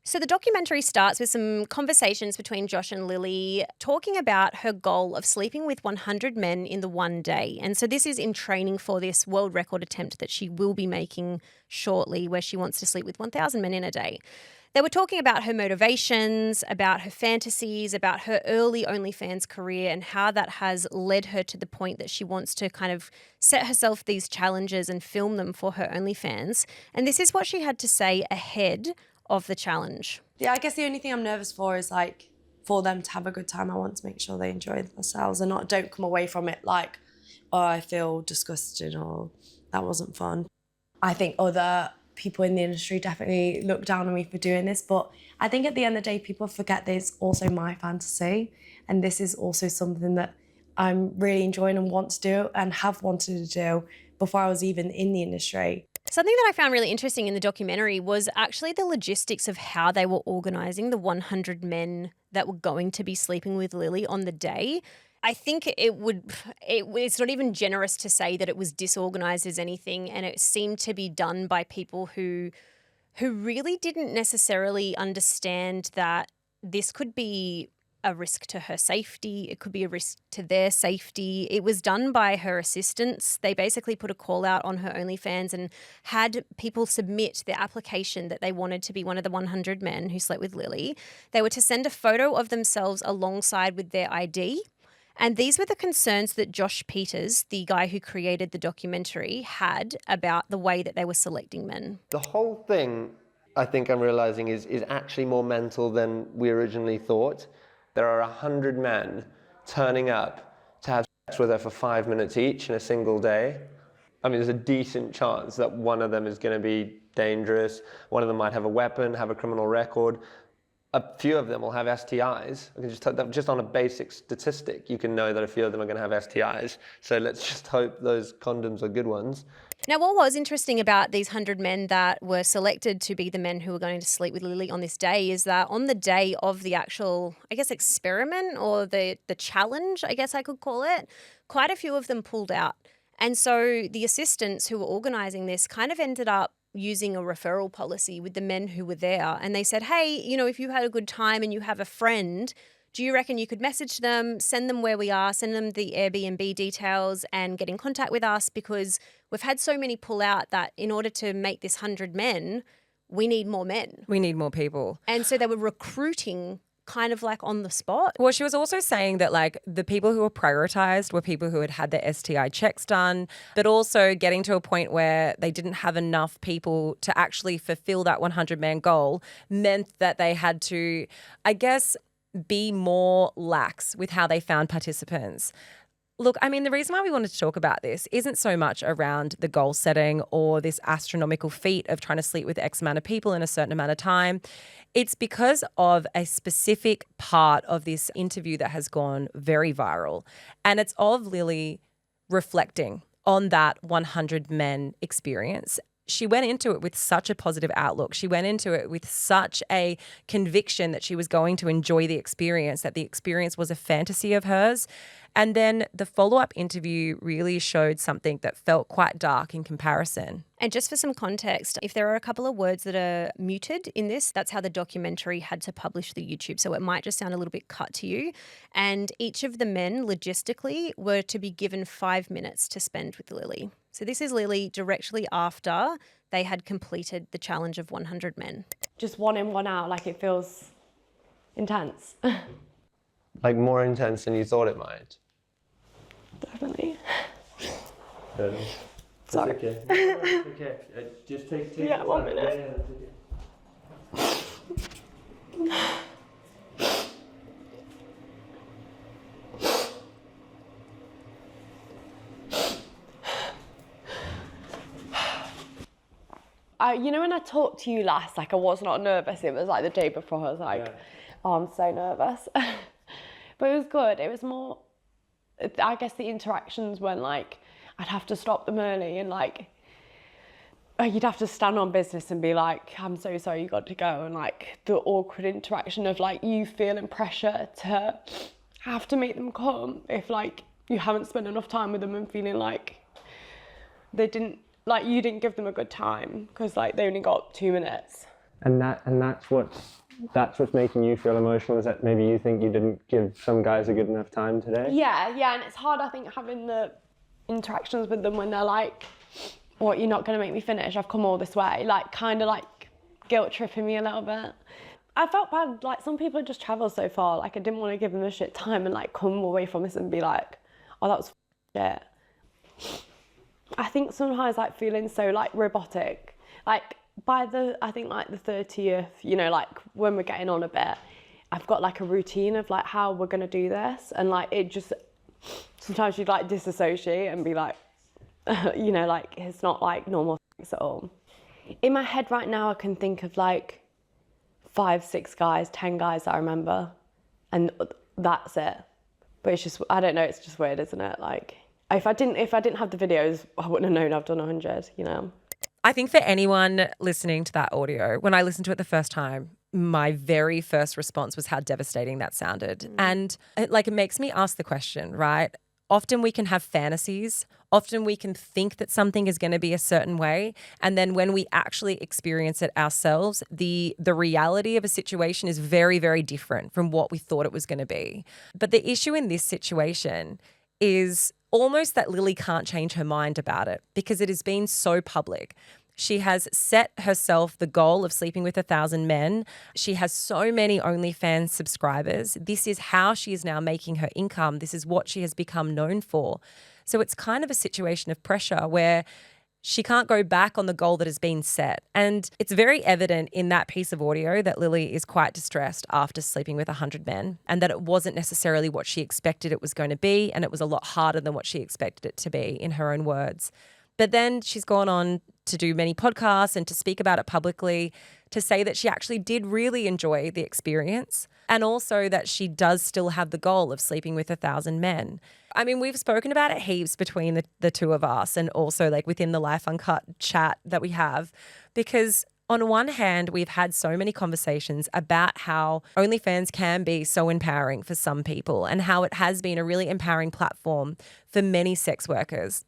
So the documentary starts with some conversations between Josh and Lily talking about her goal of sleeping with 100 men in the one day. And so this is in training for this world record attempt that she will be making shortly, where she wants to sleep with 1,000 men in a day. They were talking about her motivations, about her fantasies, about her early OnlyFans career and how that has led her to the point that she wants to kind of set herself these challenges and film them for her OnlyFans. And this is what she had to say ahead of the challenge. Yeah, I guess the only thing I'm nervous for is like for them to have a good time. I want to make sure they enjoy themselves and don't come away from it like, oh, I feel disgusted or that wasn't fun. I think other people in the industry definitely look down on me for doing this, but I think at the end of the day, people forget that it's also my fantasy, and this is also something that I'm really enjoying and want to do and have wanted to do before I was even in the industry. Something that I found really interesting in the documentary was actually the logistics of how they were organising the 100 men that were going to be sleeping with Lily on the day. I think it's not even generous to say that it was disorganised as anything, and it seemed to be done by people who really didn't necessarily understand that this could be a risk to her safety. It could be a risk to their safety. It was done by her assistants. They basically put a call out on her OnlyFans and had people submit their application that they wanted to be one of the 100 men who slept with Lily. They were to send a photo of themselves alongside with their ID. And these were the concerns that Josh Peters, the guy who created the documentary, had about the way that they were selecting men. The whole thing, I think I'm realizing, is actually more mental than we originally thought. There are 100 men turning up to have sex with her for 5 minutes each in a single day. I mean, there's a decent chance that one of them is going to be dangerous. One of them might have a weapon, have a criminal record. A few of them will have STIs. Just on a basic statistic, you can know that a few of them are going to have STIs. So let's just hope those condoms are good ones. Now, what was interesting about these 100 men that were selected to be the men who were going to sleep with Lily on this day is that on the day of the actual, I guess, experiment or the challenge, I guess I could call it, quite a few of them pulled out. And so the assistants who were organising this kind of ended up using a referral policy with the men who were there. And they said, hey, you know, if you had a good time and you have a friend, do you reckon you could message them, send them where we are, send them the Airbnb details and get in contact with us? Because we've had so many pull out that in order to make this 100 men, we need more men. We need more people. And so they were recruiting kind of like on the spot. Well, she was also saying that like the people who were prioritized were people who had had their STI checks done, but also getting to a point where they didn't have enough people to actually fulfill that 100-man goal meant that they had to, I guess, be more lax with how they found participants. Look, I mean, the reason why we wanted to talk about this isn't so much around the goal setting or this astronomical feat of trying to sleep with X amount of people in a certain amount of time. It's because of a specific part of this interview that has gone very viral. And it's of Lily reflecting on that 100 men experience. She went into it with such a positive outlook. She went into it with such a conviction that she was going to enjoy the experience, that the experience was a fantasy of hers. And then the follow-up interview really showed something that felt quite dark in comparison. And just for some context, if there are a couple of words that are muted in this, that's how the documentary had to publish the YouTube. So it might just sound a little bit cut to you. And each of the men logistically were to be given 5 minutes to spend with Lily. So this is Lily directly after they had completed the challenge of 100 men. Just one in, one out, like it feels intense. Like more intense than you thought it might. Definitely. Sorry. Okay. Okay. Just take Yeah, 1 minute. You know when I talked to you last, like I was not nervous. It was like the day before. I was like, oh, I'm so nervous. But it was good. It was more, I guess the interactions when like I'd have to stop them early and like you'd have to stand on business and be like, I'm so sorry, you got to go. And like the awkward interaction of like you feeling pressure to have to make them come if like you haven't spent enough time with them and feeling like they didn't, like you didn't give them a good time because like they only got 2 minutes. And that's what's making you feel emotional, is that maybe you think you didn't give some guys a good enough time today? Yeah, and it's hard, I think, having the interactions with them when they're like, what, you're not going to make me finish? I've come all this way. Like, kind of like guilt tripping me a little bit. I felt bad, like some people had just travelled so far, like I didn't want to give them a shit time and like come away from this and be like, oh, that was shit. I think sometimes like feeling so like robotic, like by the, I think like the 30th, you know, like when we're getting on a bit, I've got like a routine of like how we're gonna do this, and like it just, sometimes you'd like disassociate and be like, you know, like it's not like normal things at all. In my head right now, I can think of like 5, 6 guys, 10 guys that I remember, and that's it. But it's just, I don't know, it's just weird, isn't it? Like, if I didn't have the videos, I wouldn't have known I've done 100, you know? I think for anyone listening to that audio, when I listened to it the first time, my very first response was how devastating that sounded. And it makes me ask the question, right? often we can have fantasies. Often we can think that something is going to be a certain way. And then when we actually experience it ourselves, the reality of a situation is very, very different from what we thought it was going to be. But the issue in this situation is almost that Lily can't change her mind about it because it has been so public. She has set herself the goal of sleeping with 1,000 men. She has so many OnlyFans subscribers. This is how she is now making her income. This is what she has become known for. So it's kind of a situation of pressure where she can't go back on the goal that has been set. And it's very evident in that piece of audio that Lily is quite distressed after sleeping with 100 men and that it wasn't necessarily what she expected it was going to be, and it was a lot harder than what she expected it to be, in her own words. But then she's gone on to do many podcasts and to speak about it publicly, to say that she actually did really enjoy the experience and also that she does still have the goal of sleeping with 1,000 men. I mean, we've spoken about it heaps between the two of us and also like within the Life Uncut chat that we have, because on one hand, we've had so many conversations about how OnlyFans can be so empowering for some people and how it has been a really empowering platform for many sex workers.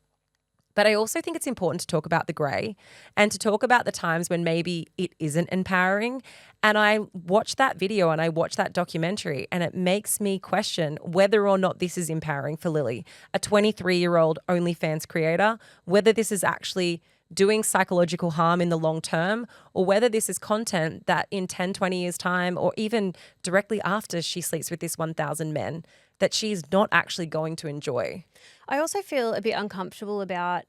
But I also think it's important to talk about the grey and to talk about the times when maybe it isn't empowering. And I watched that video and I watched that documentary, and it makes me question whether or not this is empowering for Lily, a 23-year-old OnlyFans creator, whether this is actually doing psychological harm in the long term, or whether this is content that in 10, 20 years' time, or even directly after she sleeps with this 1,000 men, that she's not actually going to enjoy. I also feel a bit uncomfortable about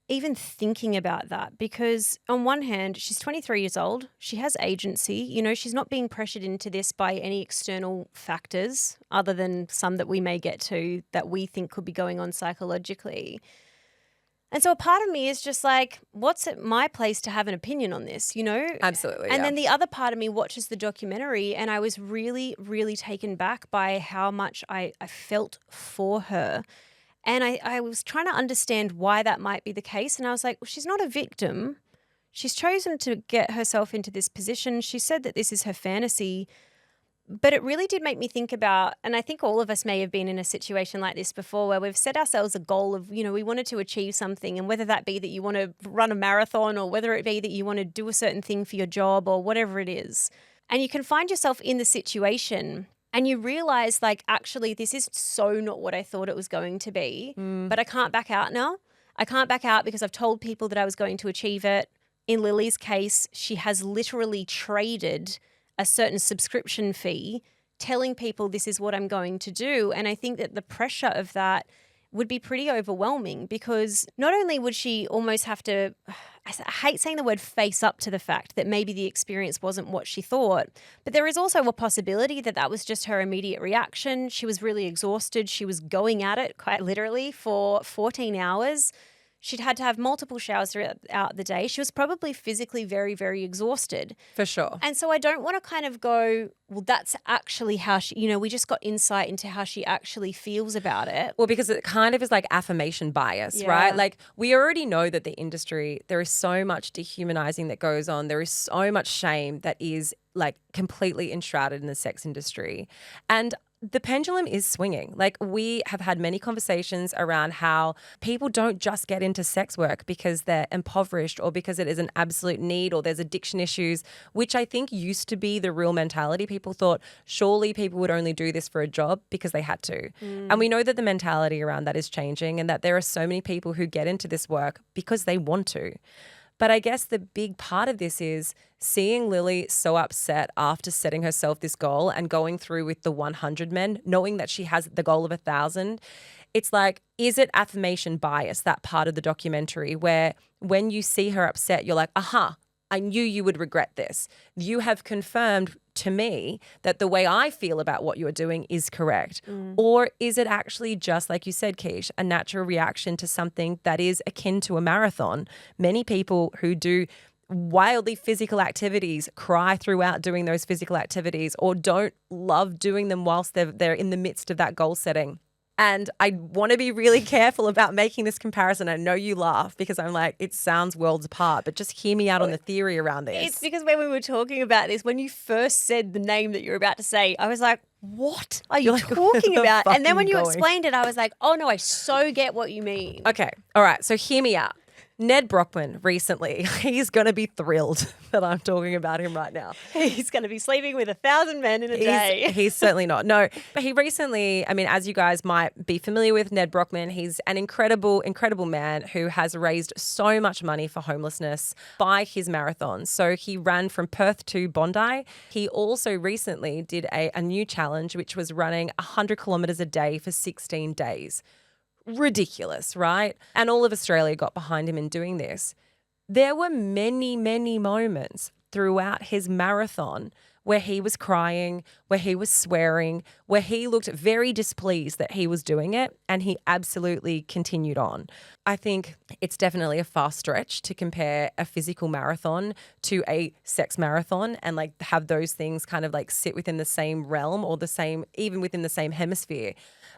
even thinking about that because on one hand, she's 23 years old. She has agency. You know, she's not being pressured into this by any external factors other than some that we may get to that we think could be going on psychologically. And so a part of me is just like, what's it my place to have an opinion on this, you know? Absolutely. And yeah. then the other part of me watches the documentary and I was really, really taken back by how much I felt for her. And I was trying to understand why that might be the case. And I was like, well, she's not a victim. She's chosen to get herself into this position. She said that this is her fantasy. But it really did make me think about, and I think all of us may have been in a situation like this before where we've set ourselves a goal of, you know, we wanted to achieve something, and whether that be that you want to run a marathon or whether it be that you want to do a certain thing for your job or whatever it is. And you can find yourself in the situation and you realize like, actually, this is so not what I thought it was going to be, but I can't back out now. I can't back out because I've told people that I was going to achieve it. In Lily's case, she has literally traded a certain subscription fee, telling people this is what I'm going to do. And I think that the pressure of that would be pretty overwhelming because not only would she almost have to, I hate saying the word face up to the fact that maybe the experience wasn't what she thought, but there is also a possibility that that was just her immediate reaction. She was really exhausted. She was going at it quite literally for 14 hours. She'd had to have multiple showers throughout the day. She was probably physically very, very exhausted. For sure. And so I don't want to kind of go, well, that's actually how she, you know, we just got insight into how she actually feels about it. Well, because it kind of is like affirmation bias, right? Like we already know that the industry, there is so much dehumanizing that goes on. There is so much shame that is like completely enshrouded in the sex industry. And the pendulum is swinging. Like we have had many conversations around how people don't just get into sex work because they're impoverished or because it is an absolute need or there's addiction issues, which I think used to be the real mentality. People thought surely people would only do this for a job because they had to. And we know that the mentality around that is changing and that there are so many people who get into this work because they want to. But I guess the big part of this is seeing Lily so upset after setting herself this goal and going through with the 100 men, knowing that she has the goal of 1,000. It's like, is it affirmation bias, that part of the documentary where when you see her upset, you're like, aha, I knew you would regret this. You have confirmed to me that the way I feel about what you're doing is correct. Or is it actually just, like you said, Keish, a natural reaction to something that is akin to a marathon? Many people who do wildly physical activities cry throughout doing those physical activities or don't love doing them whilst they're in the midst of that goal setting. And I want to be really careful about making this comparison. I know you laugh because I'm like, it sounds worlds apart, but just hear me out on the theory around this. It's because when we were talking about this, when you first said the name that you're about to say, I was like, what are you You're like, where talking the about? fuck And then are when you going? explained it, I was like, oh no, I so get what you mean. Okay. All right. So hear me out. Ned Brockman recently, he's going to be thrilled that I'm talking about him right now. He's going to be sleeping with 1,000 men in a day. He's certainly not. No, but he recently, I mean, as you guys might be familiar with Ned Brockman, he's an incredible, incredible man who has raised so much money for homelessness by his marathons. So he ran from Perth to Bondi. He also recently did a new challenge, which was running 100 kilometres a day for 16 days. Ridiculous, right? And all of Australia got behind him in doing this. There were many, many moments throughout his marathon where he was crying, where he was swearing, where he looked very displeased that he was doing it, and he absolutely continued on. I think it's definitely a far stretch to compare a physical marathon to a sex marathon and like have those things kind of like sit within the same realm or the same, even within the same hemisphere.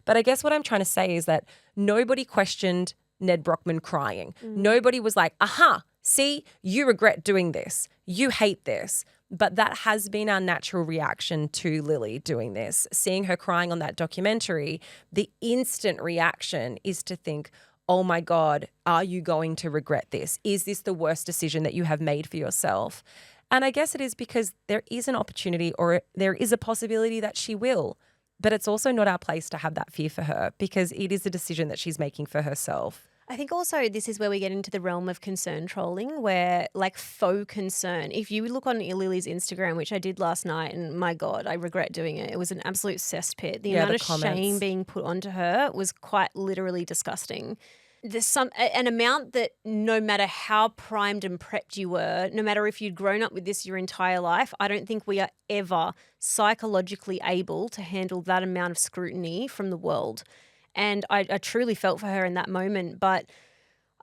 But I guess what I'm trying to say is that nobody questioned Ned Brockman crying. Nobody was like, aha, see, you regret doing this. You hate this. But that has been our natural reaction to Lily doing this. Seeing her crying on that documentary, the instant reaction is to think, oh my God, are you going to regret this? Is this the worst decision that you have made for yourself? And I guess it is because there is an opportunity or there is a possibility that she will. But it's also not our place to have that fear for her because it is a decision that she's making for herself. I think also this is where we get into the realm of concern trolling, where like faux concern. If you look on Lily's Instagram, which I did last night, and my God, I regret doing it. It was an absolute cesspit. The amount of shame being put onto her was quite literally disgusting. There's an amount that no matter how primed and prepped you were, no matter if you'd grown up with this your entire life, I don't think we are ever psychologically able to handle that amount of scrutiny from the world. And I truly felt for her in that moment. But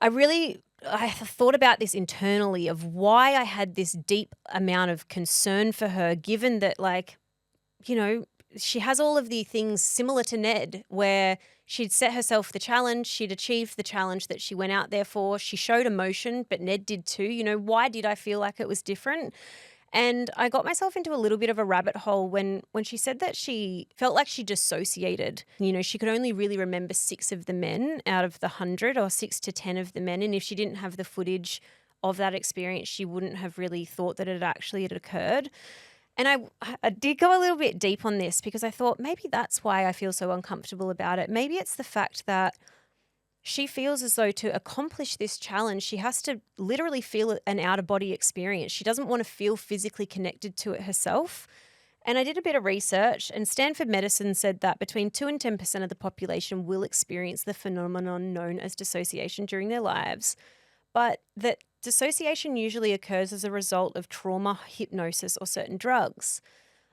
I thought about this internally of why I had this deep amount of concern for her, given that, like, you know, she has all of the things similar to Ned, where she'd set herself the challenge, she'd achieved the challenge that she went out there for. She showed emotion, but Ned did too. You know, why did I feel like it was different? And I got myself into a little bit of a rabbit hole when she said that she felt like she dissociated. You know, she could only really remember 6 of the men out of the 100 or 6 to 10 of the men. And if she didn't have the footage of that experience, she wouldn't have really thought that it actually had occurred. And I did go a little bit deep on this because I thought maybe that's why I feel so uncomfortable about it. Maybe it's the fact that she feels as though to accomplish this challenge, she has to literally feel an out-of-body experience. She doesn't want to feel physically connected to it herself. And I did a bit of research, and Stanford Medicine said that between 2 and 10% of the population will experience the phenomenon known as dissociation during their lives, but that dissociation usually occurs as a result of trauma, hypnosis, or certain drugs.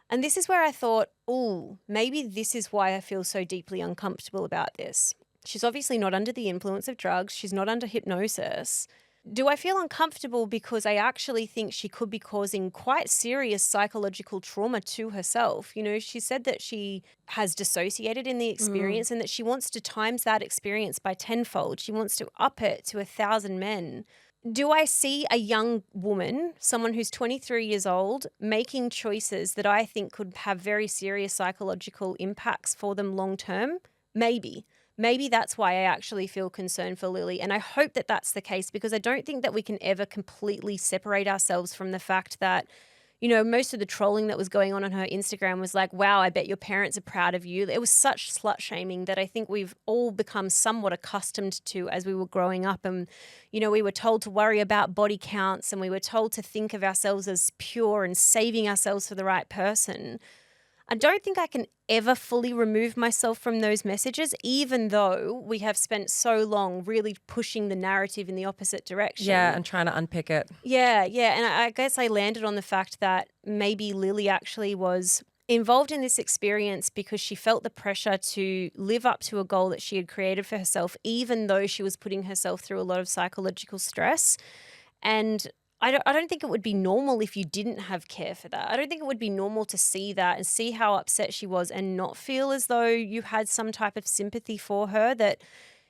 And this is where I thought, oh, maybe this is why I feel so deeply uncomfortable about this. She's obviously not under the influence of drugs. She's not under hypnosis. Do I feel uncomfortable because I actually think she could be causing quite serious psychological trauma to herself? You know, she said that she has dissociated in the experience and that she wants to times that experience by tenfold. She wants to up it to 1,000 men. Do I see a young woman, someone who's 23 years old, making choices that I think could have very serious psychological impacts for them long term? Maybe. Maybe that's why I actually feel concerned for Lily. And I hope that that's the case because I don't think that we can ever completely separate ourselves from the fact that, you know, most of the trolling that was going on her Instagram was like, wow, I bet your parents are proud of you. It was such slut shaming that I think we've all become somewhat accustomed to as we were growing up. And, you know, we were told to worry about body counts and we were told to think of ourselves as pure and saving ourselves for the right person. I don't think I can ever fully remove myself from those messages, even though we have spent so long really pushing the narrative in the opposite direction. Yeah, and trying to unpick it. Yeah. And I guess I landed on the fact that maybe Lily actually was involved in this experience because she felt the pressure to live up to a goal that she had created for herself, even though she was putting herself through a lot of psychological stress. And I don't think it would be normal if you didn't have care for that. I don't think it would be normal to see that and see how upset she was and not feel as though you had some type of sympathy for her, that,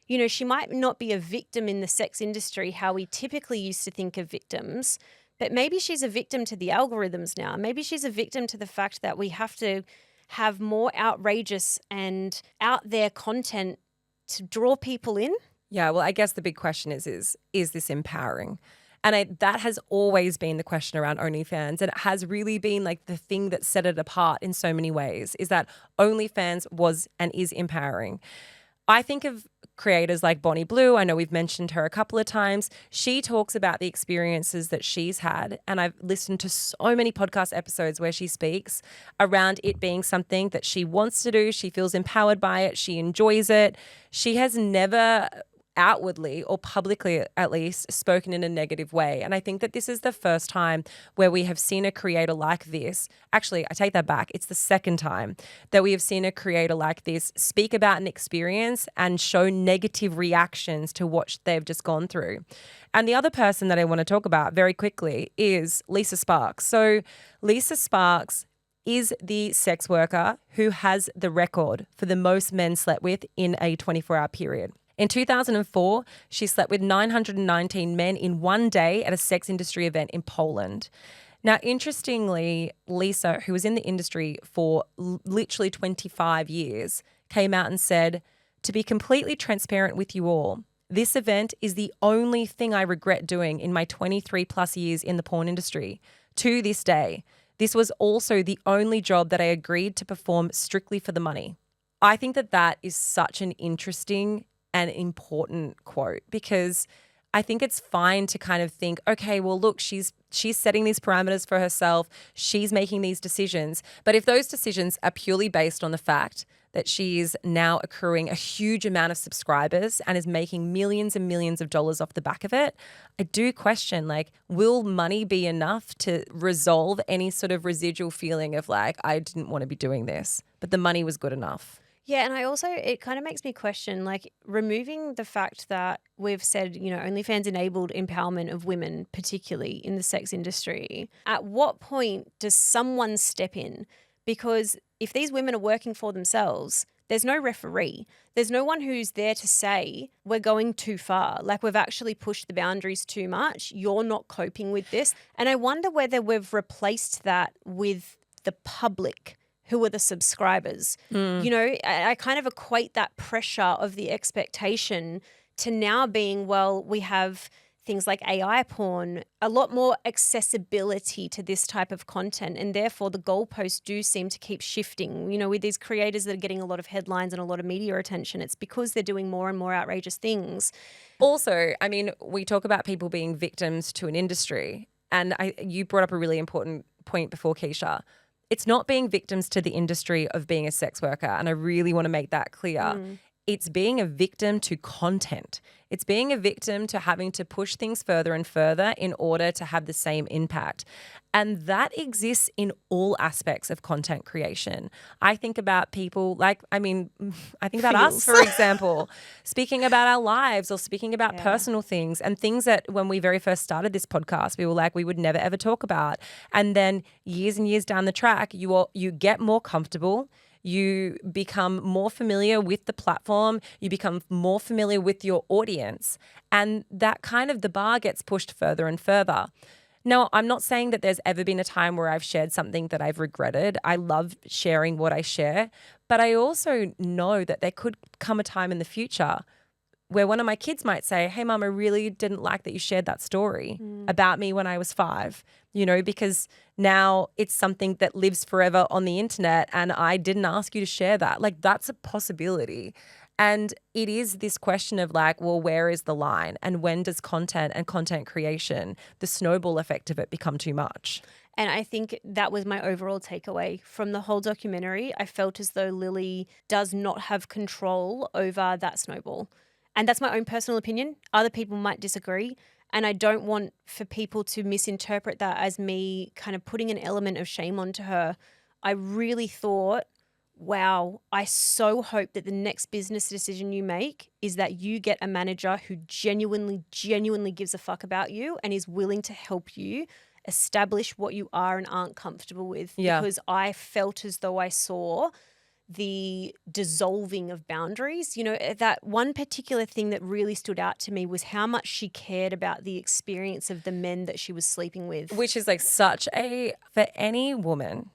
you know, she might not be a victim in the sex industry, how we typically used to think of victims, but maybe she's a victim to the algorithms now. Maybe she's a victim to the fact that we have to have more outrageous and out there content to draw people in? Yeah, well, I guess the big question is this empowering? And that has always been the question around OnlyFans. And it has really been like the thing that set it apart in so many ways, is that OnlyFans was and is empowering. I think of creators like Bonnie Blue. I know we've mentioned her a couple of times. She talks about the experiences that she's had. And I've listened to so many podcast episodes where she speaks around it being something that she wants to do. She feels empowered by it. She enjoys it. She has never outwardly, or publicly at least, spoken in a negative way. And I think that this is the first time where we have seen a creator like this. Actually, I take that back. It's the second time that we have seen a creator like this speak about an experience and show negative reactions to what they've just gone through. And the other person that I want to talk about very quickly is Lisa Sparks. So Lisa Sparks is the sex worker who has the record for the most men slept with in a 24-hour period. In 2004, she slept with 919 men in one day at a sex industry event in Poland. Now, interestingly, Lisa, who was in the industry for literally 25 years, came out and said, "To be completely transparent with you all, this event is the only thing I regret doing in my 23 plus years in the porn industry. To this day, this was also the only job that I agreed to perform strictly for the money." I think that that is such an interesting and important quote, because I think it's fine to kind of think, okay, well, look, she's setting these parameters for herself. She's making these decisions. But if those decisions are purely based on the fact that she is now accruing a huge amount of subscribers and is making millions and millions of dollars off the back of it, I do question, like, will money be enough to resolve any sort of residual feeling of like, I didn't want to be doing this, but the money was good enough? Yeah, and it kind of makes me question, like, removing the fact that we've said, OnlyFans enabled empowerment of women, particularly in the sex industry. At what point does someone step in? Because if these women are working for themselves, there's no referee. There's no one who's there to say, we're going too far. Like, we've actually pushed the boundaries too much. You're not coping with this. And I wonder whether we've replaced that with the public, who are the subscribers. I kind of equate that pressure of the expectation to now being, well, we have things like AI porn, a lot more accessibility to this type of content. And therefore the goalposts do seem to keep shifting. With these creators that are getting a lot of headlines and a lot of media attention, it's because they're doing more and more outrageous things. Also, I mean, we talk about people being victims to an industry. And you brought up a really important point before, Keeshia. It's not being victims to the industry of being a sex worker. And I really want to make that clear. It's being a victim to content. It's being a victim to having to push things further and further in order to have the same impact. And that exists in all aspects of content creation. I think about people I think about us, for example, speaking about our lives or speaking about personal things and things that when we very first started this podcast, we were like, we would never, ever talk about. And then years and years down the track, you get more comfortable. You become more familiar with the platform. You become more familiar with your audience. And that kind of the bar gets pushed further and further. Now, I'm not saying that there's ever been a time where I've shared something that I've regretted. I love sharing what I share. But I also know that there could come a time in the future where one of my kids might say, hey, Mum, I really didn't like that you shared that story about me when I was 5, because now it's something that lives forever on the internet and I didn't ask you to share that. Like, that's a possibility. And it is this question of like, well, where is the line? And when does content and content creation, the snowball effect of it, become too much? And I think that was my overall takeaway from the whole documentary. I felt as though Lily does not have control over that snowball. And that's my own personal opinion. Other people might disagree. And I don't want for people to misinterpret that as me kind of putting an element of shame onto her. I really thought, wow, I so hope that the next business decision you make is that you get a manager who genuinely gives a fuck about you and is willing to help you establish what you are and aren't comfortable with. Yeah. Because I felt as though I saw the dissolving of boundaries. That one particular thing that really stood out to me was how much she cared about the experience of the men that she was sleeping with. Which is like for any woman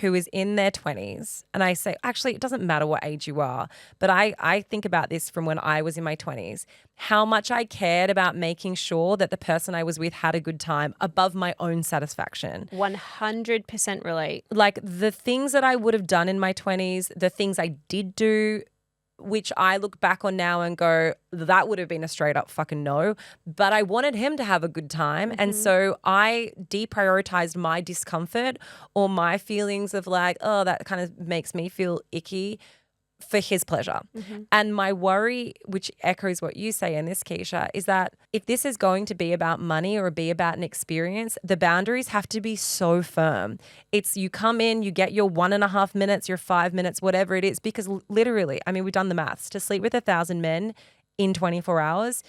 who is in their 20s, and I say, actually, it doesn't matter what age you are, but I think about this from when I was in my 20s, how much I cared about making sure that the person I was with had a good time above my own satisfaction. 100% relate. Like the things that I would have done in my 20s, the things I did do, which I look back on now and go, that would have been a straight up fucking no. But I wanted him to have a good time. And so I deprioritized my discomfort or my feelings of like, oh, that kind of makes me feel icky for his pleasure. And my worry, which echoes what you say in this, Keeshia, is that if this is going to be about money or be about an experience, the boundaries have to be so firm. It's you come in, you get your 1.5 minutes, your 5 minutes, whatever it is, because literally, I mean, we've done the maths. To sleep with 1,000 men in 24 hours,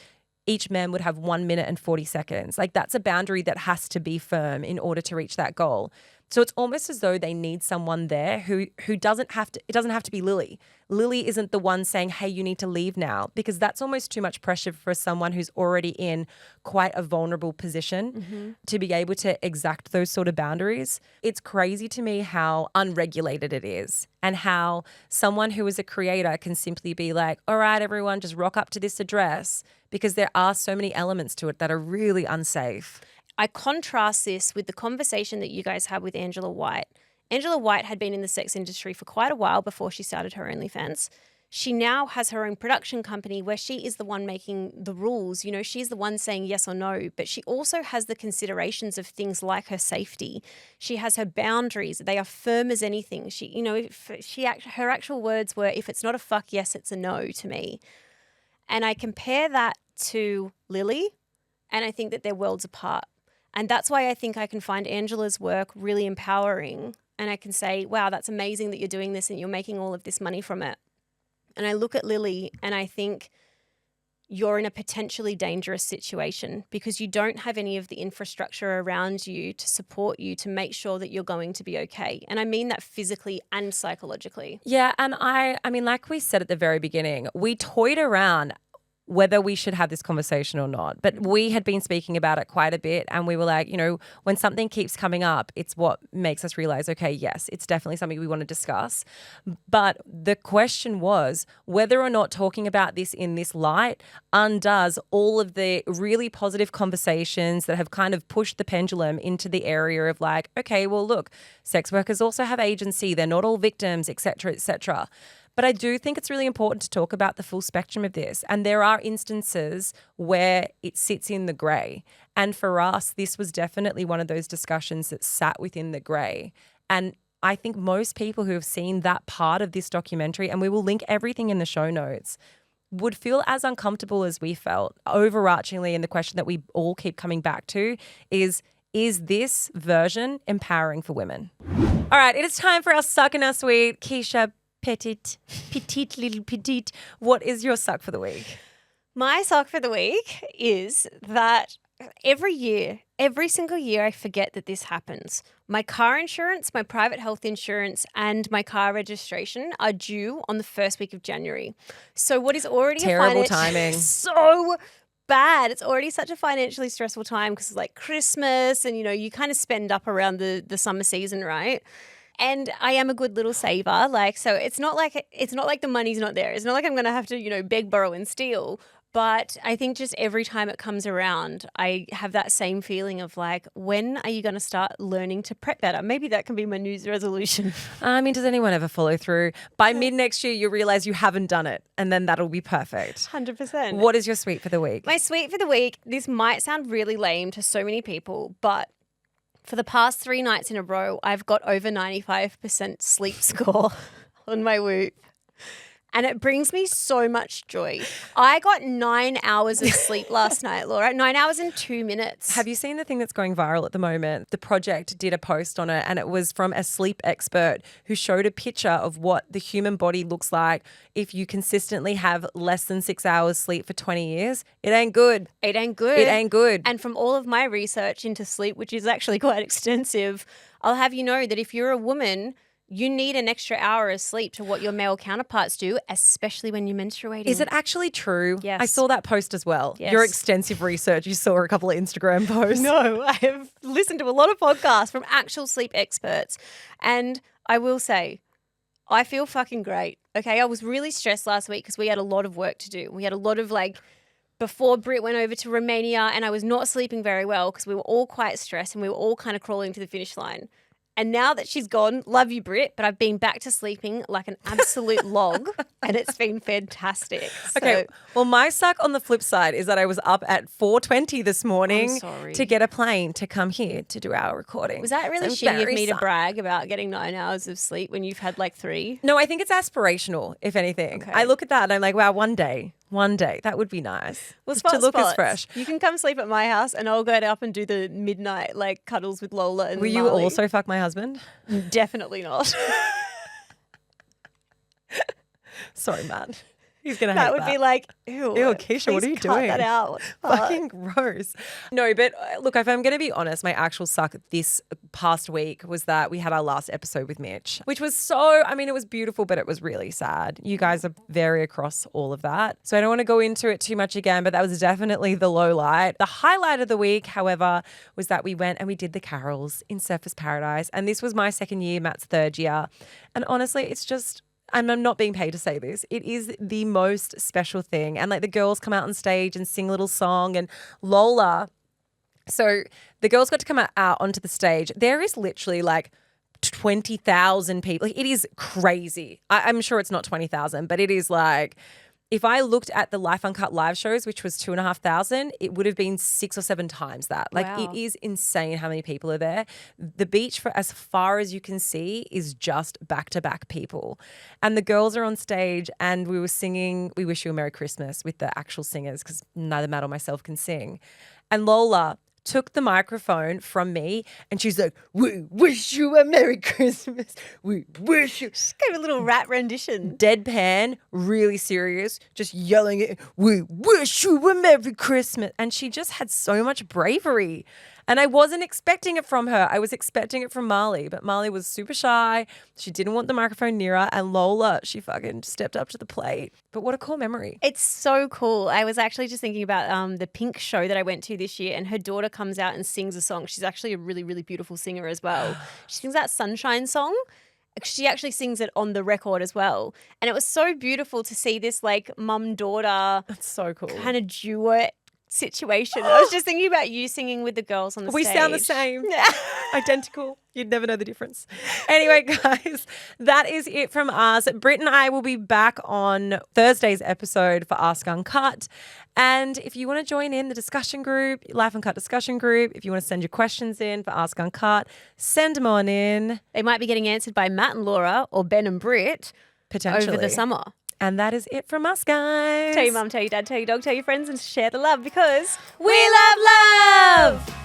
each man would have 1 minute and 40 seconds. Like that's a boundary that has to be firm in order to reach that goal. So it's almost as though they need someone there who doesn't have to, it doesn't have to be Lily. Lily isn't the one saying, hey, you need to leave now, because that's almost too much pressure for someone who's already in quite a vulnerable position to be able to exact those sort of boundaries. It's crazy to me how unregulated it is and how someone who is a creator can simply be like, all right, everyone, just rock up to this address, because there are so many elements to it that are really unsafe. I contrast this with the conversation that you guys had with Angela White. Angela White had been in the sex industry for quite a while before she started her OnlyFans. She now has her own production company where she is the one making the rules. You know, she's the one saying yes or no, but she also has the considerations of things like her safety. She has her boundaries. They are firm as anything. She, you know, her actual words were, if it's not a fuck yes, it's a no to me. And I compare that to Lily, and I think that they're worlds apart. And that's why I think I can find Angela's work really empowering. And I can say, wow, that's amazing that you're doing this and you're making all of this money from it. And I look at Lily and I think you're in a potentially dangerous situation because you don't have any of the infrastructure around you to support you to make sure that you're going to be okay. And I mean that physically and psychologically. Yeah, and I mean, like we said at the very beginning, we toyed around whether we should have this conversation or not. But we had been speaking about it quite a bit, and we were like, you know, when something keeps coming up, it's what makes us realize, okay, yes, it's definitely something we want to discuss. But the question was whether or not talking about this in this light undoes all of the really positive conversations that have kind of pushed the pendulum into the area of like, okay, well, look, sex workers also have agency. They're not all victims, et cetera, et cetera. But I do think it's really important to talk about the full spectrum of this. And there are instances where it sits in the grey. And for us, this was definitely one of those discussions that sat within the grey. And I think most people who have seen that part of this documentary, and we will link everything in the show notes, would feel as uncomfortable as we felt. Overarchingly, and the question that we all keep coming back to is this version empowering for women? All right, it is time for our Suck and Our Sweet. Keeshia, petite, little petite. What is your suck for the week? My suck for the week is that every single year, I forget that this happens. My car insurance, my private health insurance, and my car registration are due on the first week of January. So what is already terrible timing. So bad. It's already such a financially stressful time because it's like Christmas and, you know, you kind of spend up around the summer season, right? And I am a good little saver. Like, so it's not like the money's not there. It's not like I'm going to have to, you know, beg, borrow and steal. But I think just every time it comes around, I have that same feeling of like, when are you going to start learning to prep better? Maybe that can be my New Year's resolution. I mean, does anyone ever follow through? By mid next year, you'll realize you haven't done it, and then that'll be perfect. 100%. What is your sweet for the week? My sweet for the week, this might sound really lame to so many people, but for the past 3 nights in a row, I've got over 95% sleep score on my Whoop. And it brings me so much joy. I got 9 hours of sleep last night, Laura. 9 hours and 2 minutes. Have you seen the thing that's going viral at the moment? The Project did a post on it, and it was from a sleep expert who showed a picture of what the human body looks like if you consistently have less than 6 hours sleep for 20 years. It ain't good. It ain't good. It ain't good. And from all of my research into sleep, which is actually quite extensive, I'll have you know that if you're a woman, you need an extra hour of sleep to what your male counterparts do, especially when you're menstruating. Is it actually true? Yes. I saw that post as well. Yes. Your extensive research. You saw a couple of Instagram posts. No, I have listened to a lot of podcasts from actual sleep experts. And I will say, I feel fucking great. Okay, I was really stressed last week because we had a lot of work to do. We had a lot of before Britt went over to Romania, and I was not sleeping very well because we were all quite stressed and we were all kind of crawling to the finish line. And now that she's gone, love you, Britt, but I've been back to sleeping like an absolute log, and it's been fantastic. Okay, well, my suck on the flip side is that I was up at 4:20 this morning to get a plane to come here to do our recording. Was that really So I'm shitty of very me to sucked. brag about getting 9 hours of sleep when you've had 3? No, I think it's aspirational, if anything. Okay. I look at that and I'm like, wow, one day, that would be nice. Well, Just to look as fresh. You can come sleep at my house and I'll go up and do the midnight cuddles with Lola and Will you Marley. also fuck my husband? Definitely not. Sorry, Matt. He's going to hate That would be like, ew. Ew, Keeshia, what are you please cut doing? that out. What the fuck? Fucking gross. No, but look, if I'm going to be honest, my actual suck this past week was that we had our last episode with Mitch, which was it was beautiful, but it was really sad. You guys are very across all of that. So I don't want to go into it too much again, but that was definitely the low light. The highlight of the week, however, was that we went and we did the carols in Surfers Paradise. And this was my second year, Matt's third year. And honestly, it's just, and I'm not being paid to say this, it is the most special thing. And the girls come out on stage and sing a little song, and Lola. So the girls got to come out onto the stage. There is literally 20,000 people. It is crazy. I'm sure it's not 20,000, but it is if I looked at the Life Uncut live shows, which was 2,500, it would have been 6 or 7 times that. Wow. It is insane how many people are there. The beach, for as far as you can see, is just back-to-back people. And the girls are on stage and we were singing We Wish You a Merry Christmas with the actual singers because neither Matt or myself can sing. And Lola took the microphone from me and she's like, we wish you a Merry Christmas. We wish you. Just gave a little rat rendition. Deadpan, really serious, just yelling it, we wish you a Merry Christmas. And she just had so much bravery. And I wasn't expecting it from her. I was expecting it from Marley, but Marley was super shy. She didn't want the microphone near her. And Lola, she fucking stepped up to the plate. But what a cool memory. It's so cool. I was actually just thinking about the Pink show that I went to this year, and her daughter comes out and sings a song. She's actually a really, really beautiful singer as well. She sings that Sunshine song. She actually sings it on the record as well. And it was so beautiful to see this mum-daughter That's so cool. kind of duet situation. I was just thinking about you singing with the girls on the We stage. sound the same. Identical. You'd never know the difference. Anyway, guys, that is it from us. Britt and I will be back on Thursday's episode for Ask Uncut. And if you want to join in the discussion group, Life Uncut discussion group, if you want to send your questions in for Ask Uncut, send them on in. They might be getting answered by Matt and Laura or Ben and Britt Potentially. over the summer. And that is it from us, guys. Tell your mum, tell your dad, tell your dog, tell your friends, and share the love because We love love.